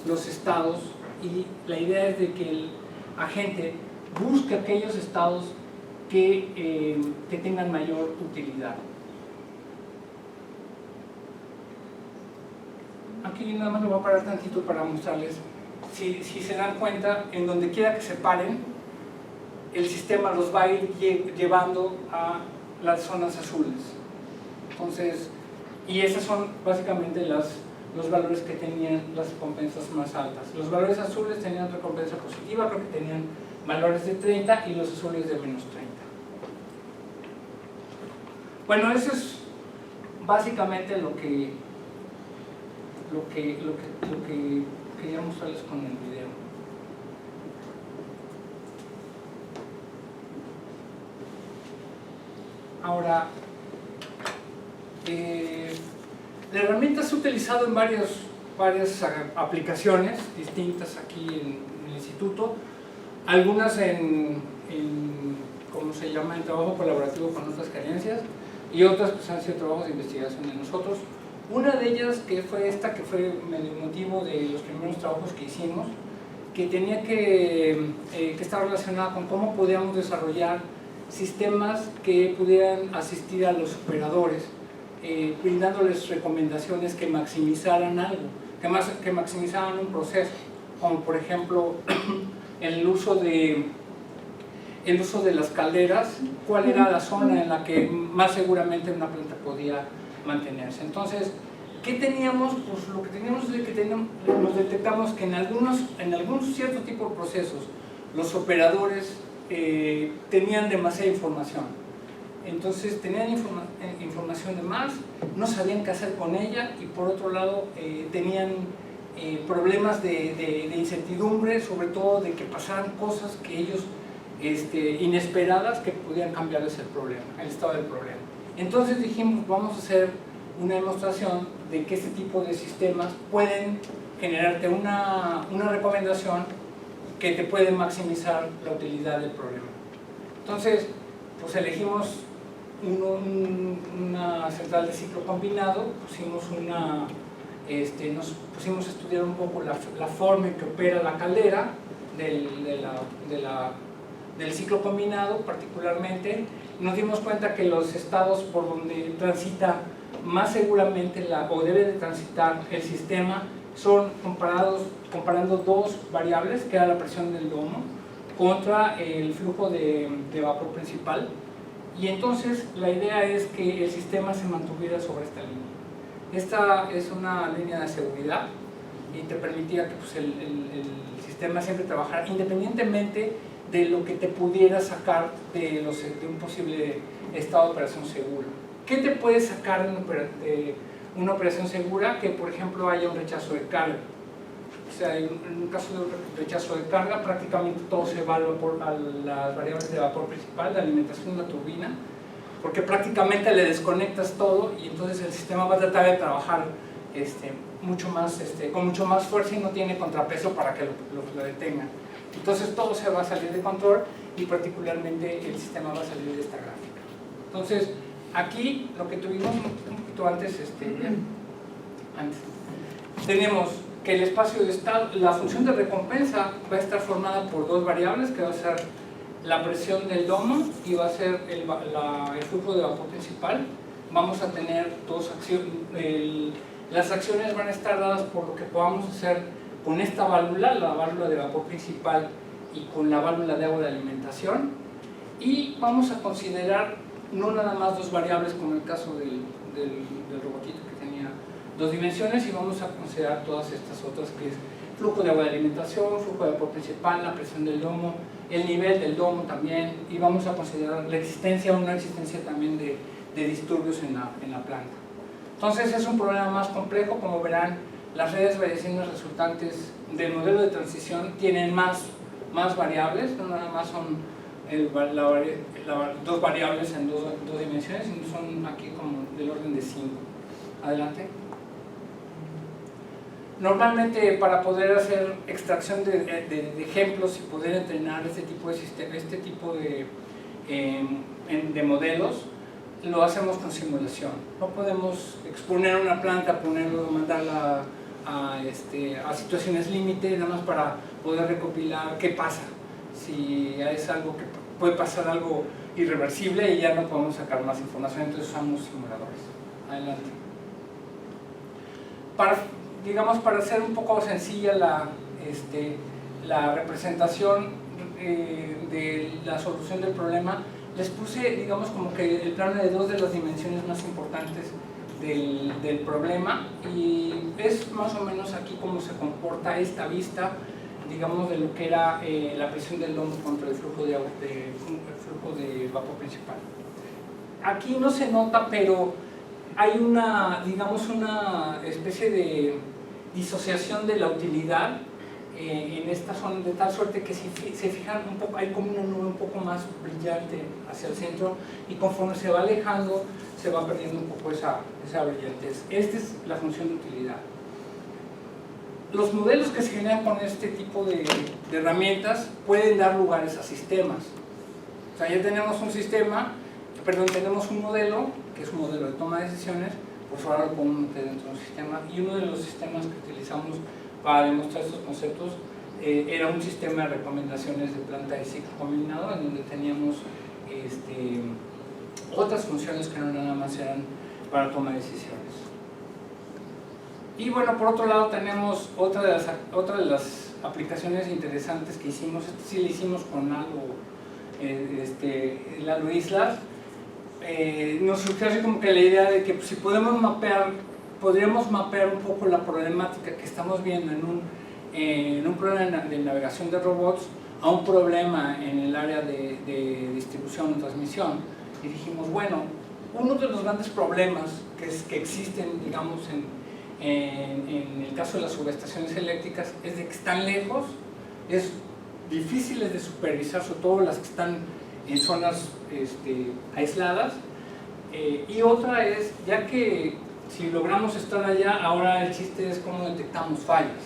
los estados, y la idea es de que el agente busque aquellos estados que tengan mayor utilidad. Aquí nada más lo voy a parar tantito para mostrarles. Si se dan cuenta, en donde quiera que se paren, el sistema los va a ir llevando a las zonas azules. Entonces, y esas son básicamente los valores que tenían las recompensas más altas. Los valores azules tenían recompensa positiva, creo que tenían valores de 30, y los azules de menos 30. Bueno, eso es básicamente lo que quería mostrarles con el video. Ahora, la herramienta se ha utilizado en varias aplicaciones distintas aquí en el instituto, algunas ¿cómo se llama?, en trabajo colaborativo con otras gerencias, y otras pues han sido trabajos de investigación de nosotros. Una de ellas, que fue esta, que fue el motivo de los primeros trabajos que hicimos, que tenía que estar relacionada con cómo podíamos desarrollar sistemas que pudieran asistir a los operadores, brindándoles recomendaciones que maximizaran algo, que maximizaran un proceso, como por ejemplo el uso de las calderas, cuál era la zona en la que más seguramente una planta podía mantenerse. Entonces, ¿qué teníamos? Pues lo que teníamos es que nos detectamos que en algunos cierto tipo de procesos los operadores tenían demasiada información. Entonces tenían información de más, no sabían qué hacer con ella, y por otro lado tenían problemas de incertidumbre, sobre todo de que pasaran cosas que ellos inesperadas, que pudieran cambiarles el estado del problema. Entonces dijimos, vamos a hacer una demostración de que este tipo de sistemas pueden generarte una recomendación que te puede maximizar la utilidad del problema. Entonces, pues elegimos una central de ciclo combinado, nos pusimos a estudiar un poco la forma en que opera la caldera del ciclo combinado particularmente. Nos dimos cuenta que los estados por donde transita más seguramente o debe de transitar el sistema son comparando dos variables, que era la presión del domo contra el flujo de vapor principal, y entonces la idea es que el sistema se mantuviera sobre esta línea. Esta es una línea de seguridad y te permitía que pues, el sistema siempre trabajara independientemente de lo que te pudiera sacar de un posible estado de operación seguro. ¿Qué te puede sacar de una operación segura? Que, por ejemplo, haya un rechazo de carga. O sea, en un caso de un rechazo de carga, prácticamente todo se evalúa por las variables de vapor principal, de alimentación de la turbina, porque prácticamente le desconectas todo y entonces el sistema va a tratar de trabajar con mucho más fuerza y no tiene contrapeso para que lo detenga. Entonces todo se va a salir de control y particularmente el sistema va a salir de esta gráfica. Entonces, aquí lo que tuvimos un poquito antes, tenemos que el espacio de estado, la función de recompensa va a estar formada por dos variables, que va a ser la presión del domo y va a ser el flujo de vapor principal. Vamos a tener dos acciones, las acciones van a estar dadas por lo que podamos hacer con esta válvula, la válvula de vapor principal y con la válvula de agua de alimentación, y vamos a considerar no nada más dos variables como el caso del robotito que tenía dos dimensiones, y vamos a considerar todas estas otras, que es flujo de agua de alimentación, flujo de vapor principal, la presión del domo, el nivel del domo también, y vamos a considerar la existencia o no existencia también de disturbios en la planta. Entonces es un problema más complejo. Como verán, las redes bayesianas resultantes del modelo de transición tienen más variables, no nada más son dos variables en dos dimensiones, sino son aquí como del orden de 5. Adelante. Normalmente, para poder hacer extracción de ejemplos y poder entrenar este tipo de sistema, de modelos, lo hacemos con simulación. No podemos exponer una planta, mandarla a situaciones límite, nada más para poder recopilar qué pasa. Si es algo que puede pasar, algo irreversible, y ya no podemos sacar más información, entonces usamos simuladores. Adelante. Para hacer un poco sencilla la representación de la solución del problema, les puse, digamos, como que el plano de dos de las dimensiones más importantes del problema, y es más o menos aquí cómo se comporta esta vista, digamos, de lo que era la presión del domo contra el flujo de vapor principal. Aquí no se nota, pero hay una especie de disociación de la utilidad en esta zona, de tal suerte que si se fijan un poco, hay como una nube un poco más brillante hacia el centro, y conforme se va alejando se va perdiendo un poco esa brillantez. Esta es la función de utilidad. Los modelos que se generan con este tipo de herramientas pueden dar lugares a sistemas. O sea, ya tenemos tenemos un modelo, que es un modelo de toma de decisiones, pues ahora lo podemos meter dentro de un sistema, y uno de los sistemas que utilizamos para demostrar estos conceptos era un sistema de recomendaciones de planta de ciclo combinado, en donde teníamos otras funciones que no nada más eran para toma de decisiones. Y bueno, por otro lado tenemos otra de las aplicaciones interesantes que hicimos. Esto sí lo hicimos con algo, Lalo Islas. Nos surgió así como que la idea de que si podríamos mapear un poco la problemática que estamos viendo en un problema de navegación de robots a un problema en el área de distribución y transmisión. Y dijimos, bueno, uno de los grandes problemas que existen, digamos, en el caso de las subestaciones eléctricas, es de que están lejos, es difíciles de supervisar, sobre todo las que están en zonas aisladas, y otra es, ya que si logramos estar allá, ahora el chiste es cómo detectamos fallas.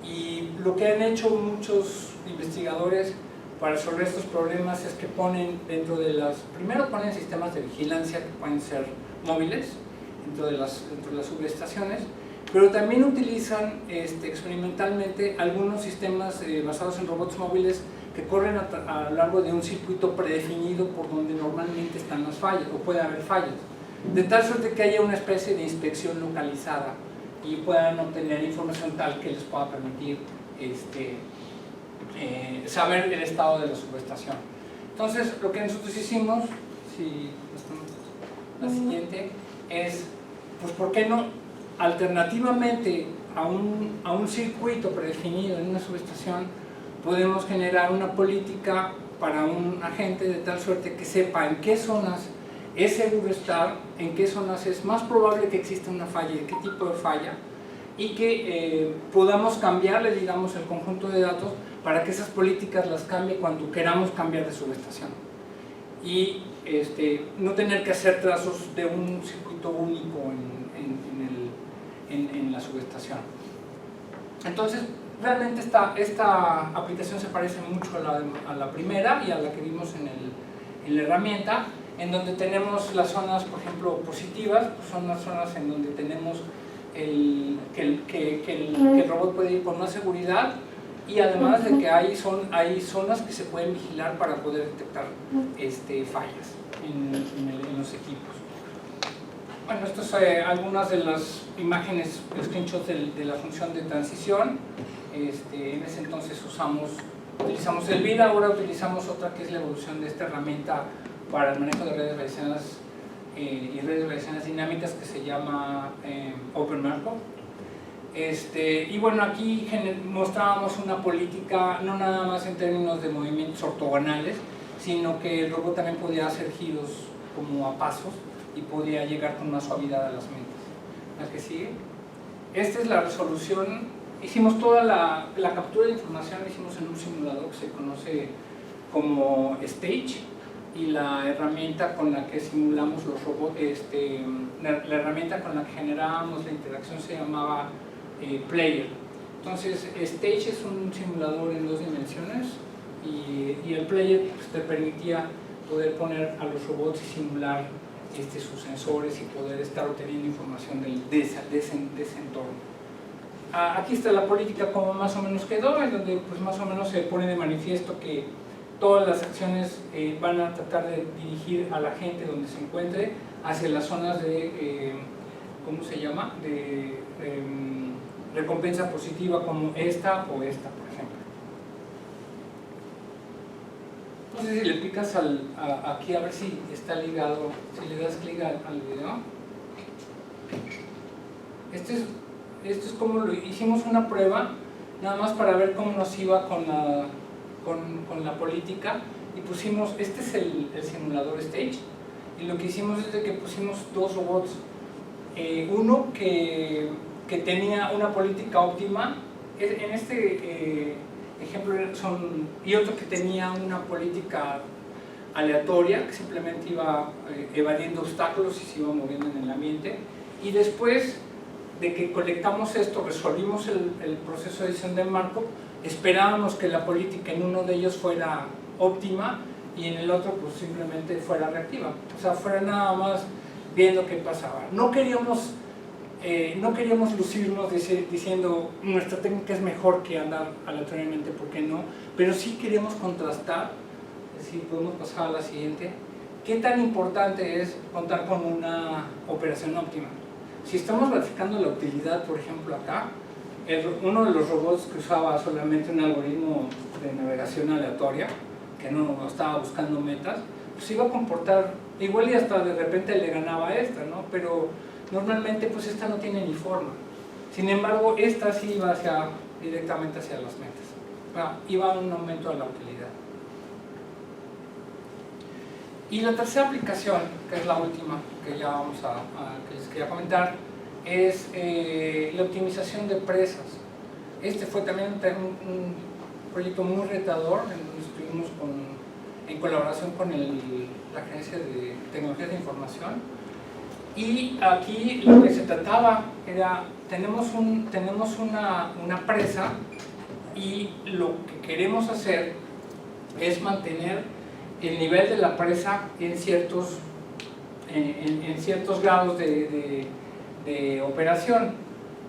Y lo que han hecho muchos investigadores para resolver estos problemas es que ponen primero ponen sistemas de vigilancia que pueden ser móviles dentro de las subestaciones, pero también utilizan experimentalmente algunos sistemas basados en robots móviles que corren a lo largo de un circuito predefinido por donde normalmente están las fallas, o puede haber fallas, de tal suerte que haya una especie de inspección localizada y puedan obtener información tal que les pueda permitir saber el estado de la subestación. Entonces, lo que nosotros hicimos, la siguiente, es, pues, ¿por qué no, alternativamente a un circuito predefinido en una subestación, podemos generar una política para un agente de tal suerte que sepa en qué zonas es seguro estar, en qué zonas es más probable que exista una falla, de qué tipo de falla, y que podamos cambiarle, digamos, el conjunto de datos para que esas políticas las cambie cuando queramos cambiar de subestación. Y no tener que hacer trazos de un circuito único en la subestación. Entonces, realmente esta aplicación se parece mucho a la primera y a la que vimos en la herramienta, en donde tenemos las zonas, por ejemplo, positivas, pues son las zonas en donde tenemos que el robot puede ir con más seguridad, y además de que hay zonas que se pueden vigilar para poder detectar fallas en los equipos. Bueno, estas son algunas de las imágenes, screenshots de la función de transición. En ese entonces utilizamos el BID, ahora utilizamos otra que es la evolución de esta herramienta para el manejo de redes bayesianas y redes bayesianas dinámicas, que se llama OpenMarkov. Y bueno, aquí mostrábamos una política no nada más en términos de movimientos ortogonales, sino que el robot también podía hacer giros como a pasos y podía llegar con más suavidad a las metas. ¿La que sigue? Esta es la resolución. Hicimos toda la captura de información, la hicimos en un simulador que se conoce como Stage, y la herramienta con la que simulamos los robots, la herramienta con la que generábamos la interacción se llamaba Player. Entonces, Stage es un simulador en 2 dimensiones, y el Player pues, te permitía poder poner a los robots y simular sus sensores y poder estar obteniendo información de ese entorno. Aquí está la política como más o menos quedó, en donde pues más o menos se pone de manifiesto que todas las acciones van a tratar de dirigir a la gente donde se encuentre hacia las zonas de, ¿cómo se llama?, de recompensa positiva, como esta o esta, por ejemplo. No sé si le picas aquí a ver si está ligado, si le das clic al video. Esto es como hicimos una prueba, nada más para ver cómo nos iba con la política, y pusimos, este es el simulador Stage, y lo que hicimos es de que pusimos 2 robots, uno que tenía una política óptima, en este ejemplo y otro que tenía una política aleatoria, que simplemente iba evadiendo obstáculos y se iba moviendo en el ambiente. Y después de que colectamos esto, resolvimos el proceso de edición de Markov, esperábamos que la política en uno de ellos fuera óptima y en el otro pues simplemente fuera reactiva, o sea, fuera nada más viendo qué pasaba. No queríamos lucirnos diciendo nuestra técnica es mejor que andar aleatoriamente, ¿por qué no? Pero sí queríamos contrastar, es decir, podemos pasar a la siguiente. ¿Qué tan importante es contar con una operación óptima? Si estamos verificando la utilidad, por ejemplo acá, uno de los robots que usaba solamente un algoritmo de navegación aleatoria, que no estaba buscando metas, pues iba a comportar igual, y hasta de repente le ganaba a esta, ¿no? Pero normalmente pues esta no tiene ni forma. Sin embargo, esta sí iba directamente hacia las metas. Iba a un aumento de la utilidad. Y la tercera aplicación, que es la última que ya que les quería comentar, es la optimización de presas. Este fue también un proyecto muy retador, en donde estuvimos en colaboración con la Agencia de Tecnologías de Información. Y aquí lo que se trataba era, tenemos una presa, y lo que queremos hacer es mantener el nivel de la presa en ciertos grados de operación,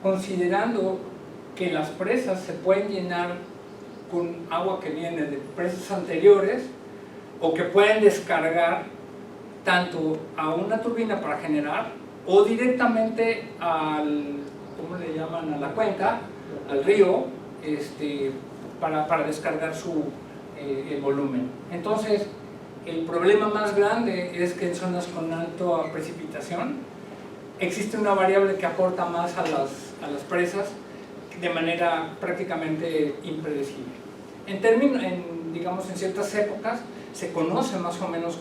considerando que las presas se pueden llenar con agua que viene de presas anteriores, o que pueden descargar tanto a una turbina para generar, o directamente ¿cómo le llaman?, a la cuenca, al río, para descargar el volumen. Entonces, el problema más grande es que en zonas con alta precipitación existe una variable que aporta más a las presas de manera prácticamente impredecible. Digamos, en ciertas épocas se conoce más o menos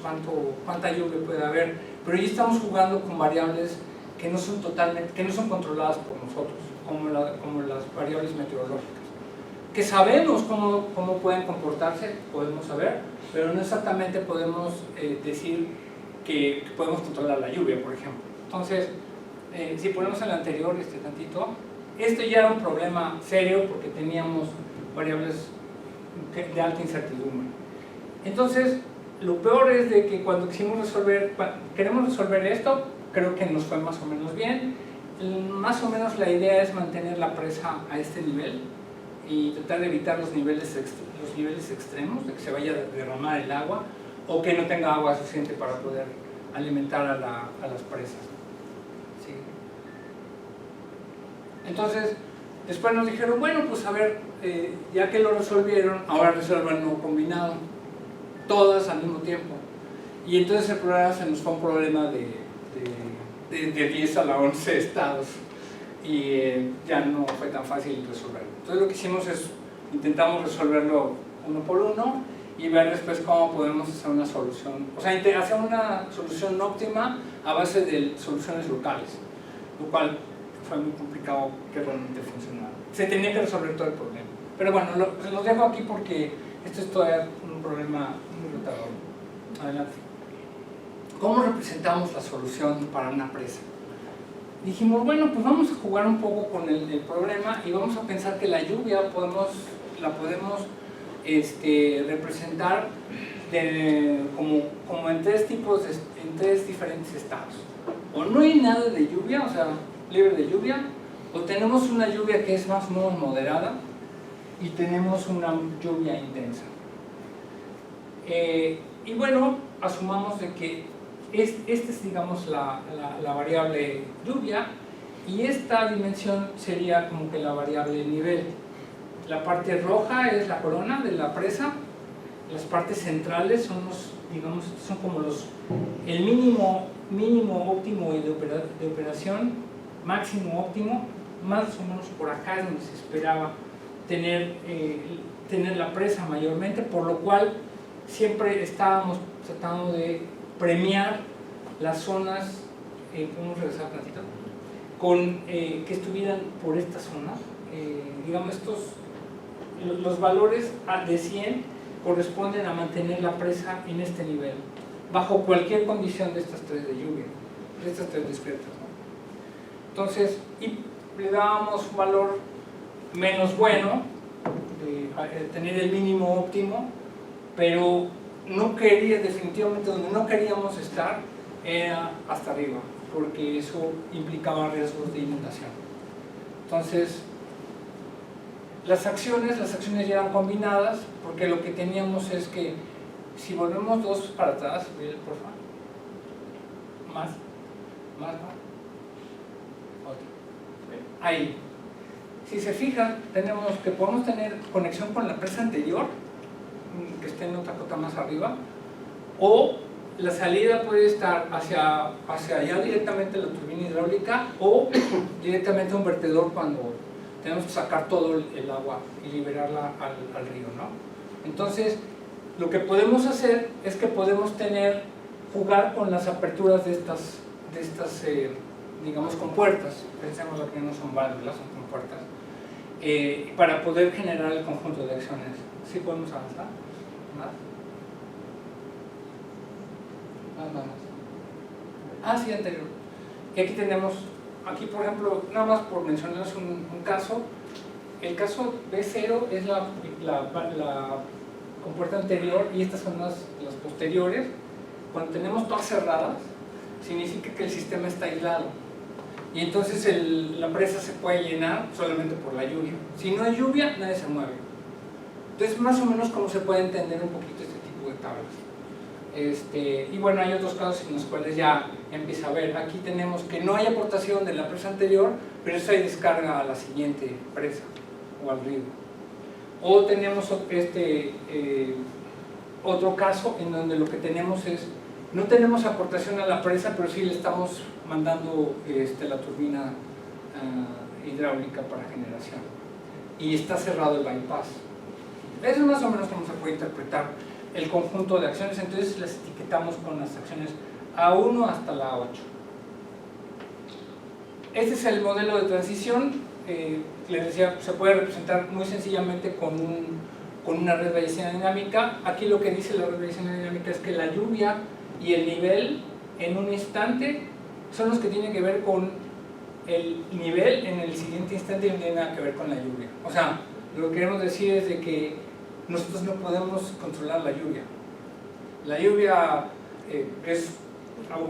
cuánta lluvia puede haber, pero ya estamos jugando con variables que no son controladas por nosotros, como las variables meteorológicas, que sabemos cómo pueden comportarse, podemos saber, pero no exactamente podemos decir que podemos controlar la lluvia, por ejemplo. Entonces, si ponemos el anterior tantito, esto ya era un problema serio porque teníamos variables de alta incertidumbre. Entonces, lo peor es de que cuando queremos resolver esto, creo que nos fue más o menos bien. Más o menos la idea es mantener la presa a este nivel y tratar de evitar los niveles extremos, de que se vaya a derramar el agua o que no tenga agua suficiente para poder alimentar a las presas. ¿Sí? Entonces, después nos dijeron, bueno, pues a ver, ya que lo resolvieron, ahora resuelvanlo combinado, todas al mismo tiempo. Y entonces el programa se nos fue un problema de 10 a la 11 estados y ya no fue tan fácil resolverlo. Entonces lo que hicimos es, intentamos resolverlo uno por uno y ver después cómo podemos hacer una solución, o sea, hacer una solución óptima a base de soluciones locales, lo cual fue muy complicado que realmente funcionara. Se tenía que resolver todo el problema. Pero bueno, los dejo aquí porque esto es todavía un problema muy retador. Adelante. ¿Cómo representamos la solución para una presa? Dijimos, bueno, pues vamos a jugar un poco con el problema y vamos a pensar que la lluvia la podemos representar como en tres diferentes estados. O no hay nada de lluvia, o sea, libre de lluvia, o tenemos una lluvia que es más o menos moderada y tenemos una lluvia intensa. Y bueno, asumamos de que esta es, digamos, la variable lluvia y esta dimensión sería como que la variable nivel. La parte roja es la corona de la presa, las partes centrales son como el mínimo óptimo de operación, máximo óptimo, más o menos por acá es donde se esperaba tener la presa mayormente, por lo cual siempre estábamos tratando de premiar las zonas, podemos regresar un ratito, que estuvieran por esta zona. Digamos, los valores de 100 corresponden a mantener la presa en este nivel, bajo cualquier condición de estas tres de lluvia, de estas tres discretas, ¿no? Entonces, y le dábamos un valor menos bueno, de tener el mínimo óptimo, pero definitivamente donde no queríamos estar era hasta arriba, porque eso implicaba riesgos de inundación. Entonces, las acciones ya eran combinadas, porque lo que teníamos es que si volvemos dos para atrás, por favor, más, ahí. Si se fijan, podemos tener conexión con la presa anterior, que esté en otra cota más arriba, o la salida puede estar hacia allá directamente la turbina hidráulica o directamente a un vertedor cuando tenemos que sacar todo el agua y liberarla al río, ¿no? Entonces, lo que podemos hacer es que podemos jugar con las aperturas de estas digamos, compuertas. Pensemos que no son válvulas, son compuertas, para poder generar el conjunto de acciones. ¿Sí podemos avanzar? ¿Más? Sí, anterior. Y aquí tenemos, por ejemplo, nada más por mencionarles un caso. El caso B0 es la compuerta anterior y estas son las posteriores. Cuando tenemos todas cerradas, significa que el sistema está aislado. Y entonces la presa se puede llenar solamente por la lluvia. Si no hay lluvia, nadie se mueve. Entonces, más o menos como se puede entender un poquito este tipo de tablas. Y bueno, hay otros casos en los cuales ya empieza a ver. Aquí tenemos que no hay aportación de la presa anterior, pero eso hay descarga a la siguiente presa o al río. O tenemos otro caso en donde lo que tenemos es, no tenemos aportación a la presa, pero sí le estamos mandando la turbina hidráulica para generación. Y está cerrado el bypass. Eso es más o menos como se puede interpretar el conjunto de acciones, entonces las etiquetamos con las acciones A1 hasta la A8. Este es el modelo de transición. Les decía, se puede representar muy sencillamente con una red bayesiana dinámica. Aquí lo que dice la red bayesiana dinámica es que la lluvia y el nivel en un instante son los que tienen que ver con el nivel en el siguiente instante y no tiene nada que ver con la lluvia. O sea, lo que queremos decir es de que nosotros no podemos controlar la lluvia. La lluvia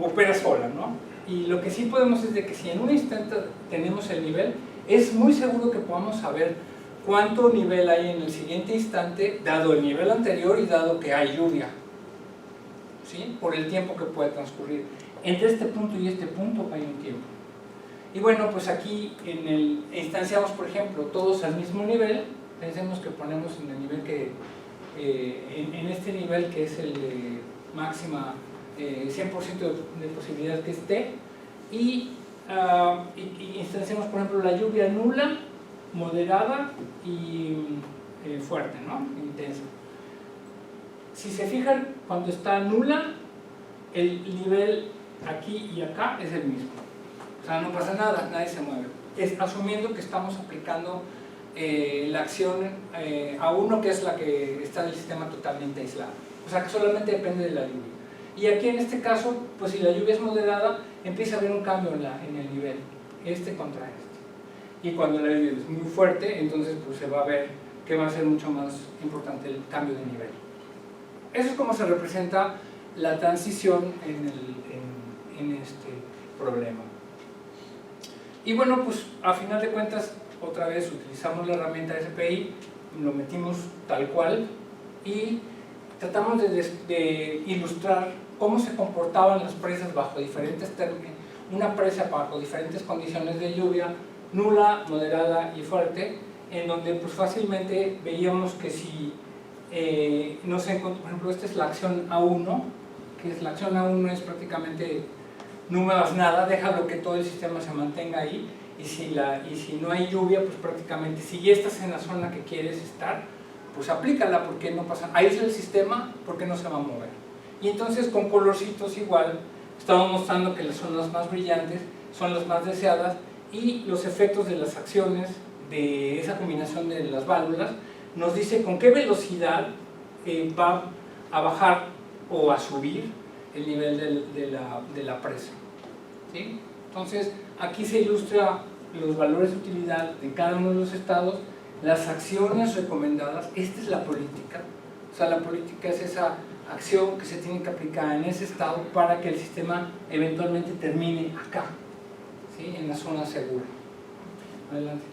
opera sola, ¿no? Y lo que sí podemos es de que si en un instante tenemos el nivel, es muy seguro que podamos saber cuánto nivel hay en el siguiente instante, dado el nivel anterior y dado que hay lluvia, ¿sí? Por el tiempo que puede transcurrir. Entre este punto y este punto hay un tiempo. Y bueno, pues aquí instanciamos, por ejemplo, todos al mismo nivel. Pensemos que ponemos en el nivel que, en este nivel que es el de máxima 100% de posibilidad que esté, y instanciamos, por ejemplo, la lluvia nula, moderada y fuerte, ¿no? Intensa. Si se fijan, cuando está nula, el nivel aquí y acá es el mismo. O sea, no pasa nada, nadie se mueve. Es asumiendo que estamos aplicando la acción A1, que es la que está del sistema totalmente aislado. O sea, que solamente depende de la lluvia. Y aquí en este caso, pues si la lluvia es moderada, empieza a haber un cambio en el nivel, este contra este. Y cuando la lluvia es muy fuerte, entonces pues se va a ver que va a ser mucho más importante el cambio de nivel. Eso es como se representa la transición en este problema. Y bueno, pues a final de cuentas, otra vez utilizamos la herramienta SPI, lo metimos tal cual y tratamos de ilustrar cómo se comportaban las presas bajo diferentes términos, una presa bajo diferentes condiciones de lluvia, nula, moderada y fuerte, en donde pues fácilmente veíamos que si no se encontró, por ejemplo, esta es la acción A1, que es la acción A1 es prácticamente no muevas nada, déjalo que todo el sistema se mantenga ahí, y si no hay lluvia, pues prácticamente si ya estás en la zona que quieres estar, pues aplícala, porque no pasa, ahí es el sistema, porque no se va a mover. Y entonces con colorcitos igual estamos mostrando que las zonas más brillantes son las más deseadas, y los efectos de las acciones de esa combinación de las válvulas nos dice con qué velocidad va a bajar o a subir el nivel de la presa, ¿sí? Entonces aquí se ilustra los valores de utilidad de cada uno de los estados, las acciones recomendadas. Esta es la política, o sea, la política es esa acción que se tiene que aplicar en ese estado para que el sistema eventualmente termine acá, ¿sí? En la zona segura. Adelante.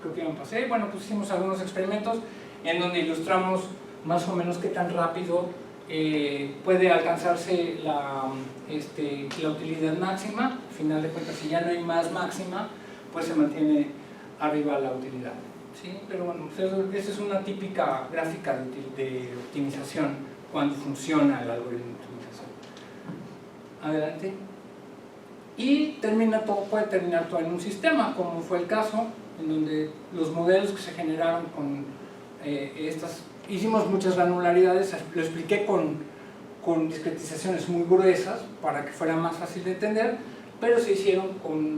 Creo que ya me pasé. Bueno, pues hicimos algunos experimentos en donde ilustramos más o menos qué tan rápido puede alcanzarse la utilidad máxima. Al final de cuentas, si ya no hay más máxima, pues se mantiene arriba la utilidad, ¿sí? Pero bueno, esa es una típica gráfica de optimización cuando funciona el algoritmo de optimización. Adelante. Y puede terminar todo en un sistema, como fue el caso en donde los modelos que se generaron con hicimos muchas granularidades, lo expliqué con discretizaciones muy gruesas para que fuera más fácil de entender, pero se hicieron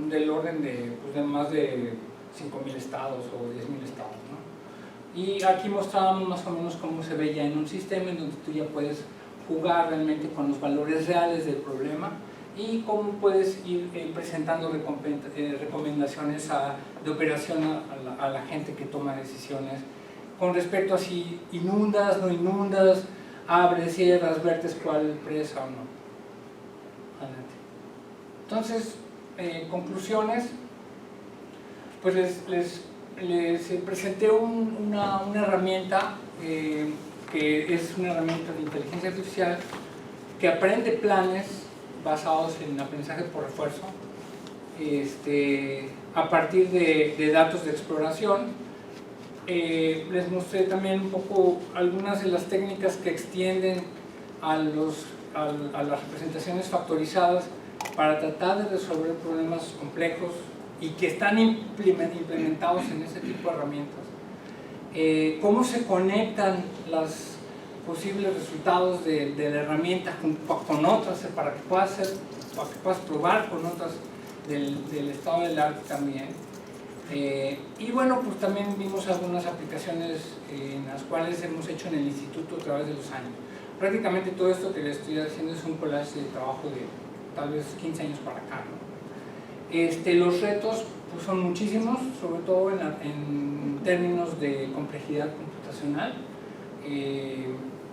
del orden de más de 5.000 estados o 10.000 estados, ¿no? Y aquí mostrábamos más o menos cómo se veía en un sistema en donde tú ya puedes jugar realmente con los valores reales del problema y cómo puedes ir presentando recomendaciones de operación a la gente que toma decisiones con respecto a si inundas, no inundas, abres, cierras, vertes cuál presa o no. Adelante. Entonces, conclusiones, pues les presenté una herramienta que es una herramienta de inteligencia artificial que aprende planes basados en aprendizaje por refuerzo a partir de datos de exploración. Les mostré también un poco algunas de las técnicas que extienden a las representaciones factorizadas para tratar de resolver problemas complejos y que están implementados en ese tipo de herramientas. Cómo se conectan posibles resultados de la herramienta con otras, para que puedas probar con otras del estado del arte también. Y bueno, pues también vimos algunas aplicaciones en las cuales hemos hecho en el instituto a través de los años. Prácticamente todo esto que les estoy haciendo es un collage de trabajo de tal vez 15 años para acá, ¿no? Los retos pues, son muchísimos, sobre todo en términos de complejidad computacional.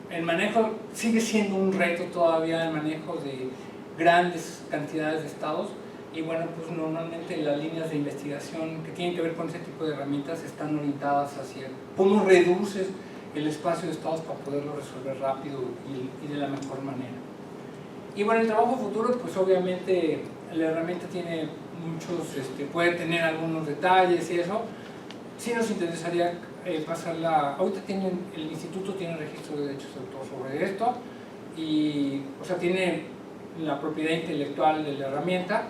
El manejo sigue siendo un reto todavía, el manejo de grandes cantidades de estados, y bueno, pues normalmente las líneas de investigación que tienen que ver con ese tipo de herramientas están orientadas hacia cómo reduces el espacio de estados para poderlo resolver rápido y de la mejor manera. Y bueno, el trabajo futuro, pues obviamente la herramienta tiene muchos, puede tener algunos detalles y eso. Sí nos interesaría pasarla, ahorita el instituto tiene registro de derechos de autor sobre esto, y, o sea, tiene la propiedad intelectual de la herramienta,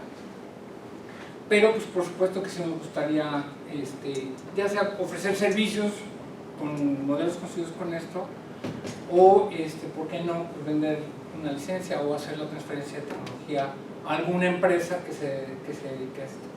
pero pues por supuesto que sí me gustaría ya sea ofrecer servicios con modelos construidos con esto, o ¿por qué no? Pues vender una licencia o hacer la transferencia de tecnología a alguna empresa que se dedique a esto.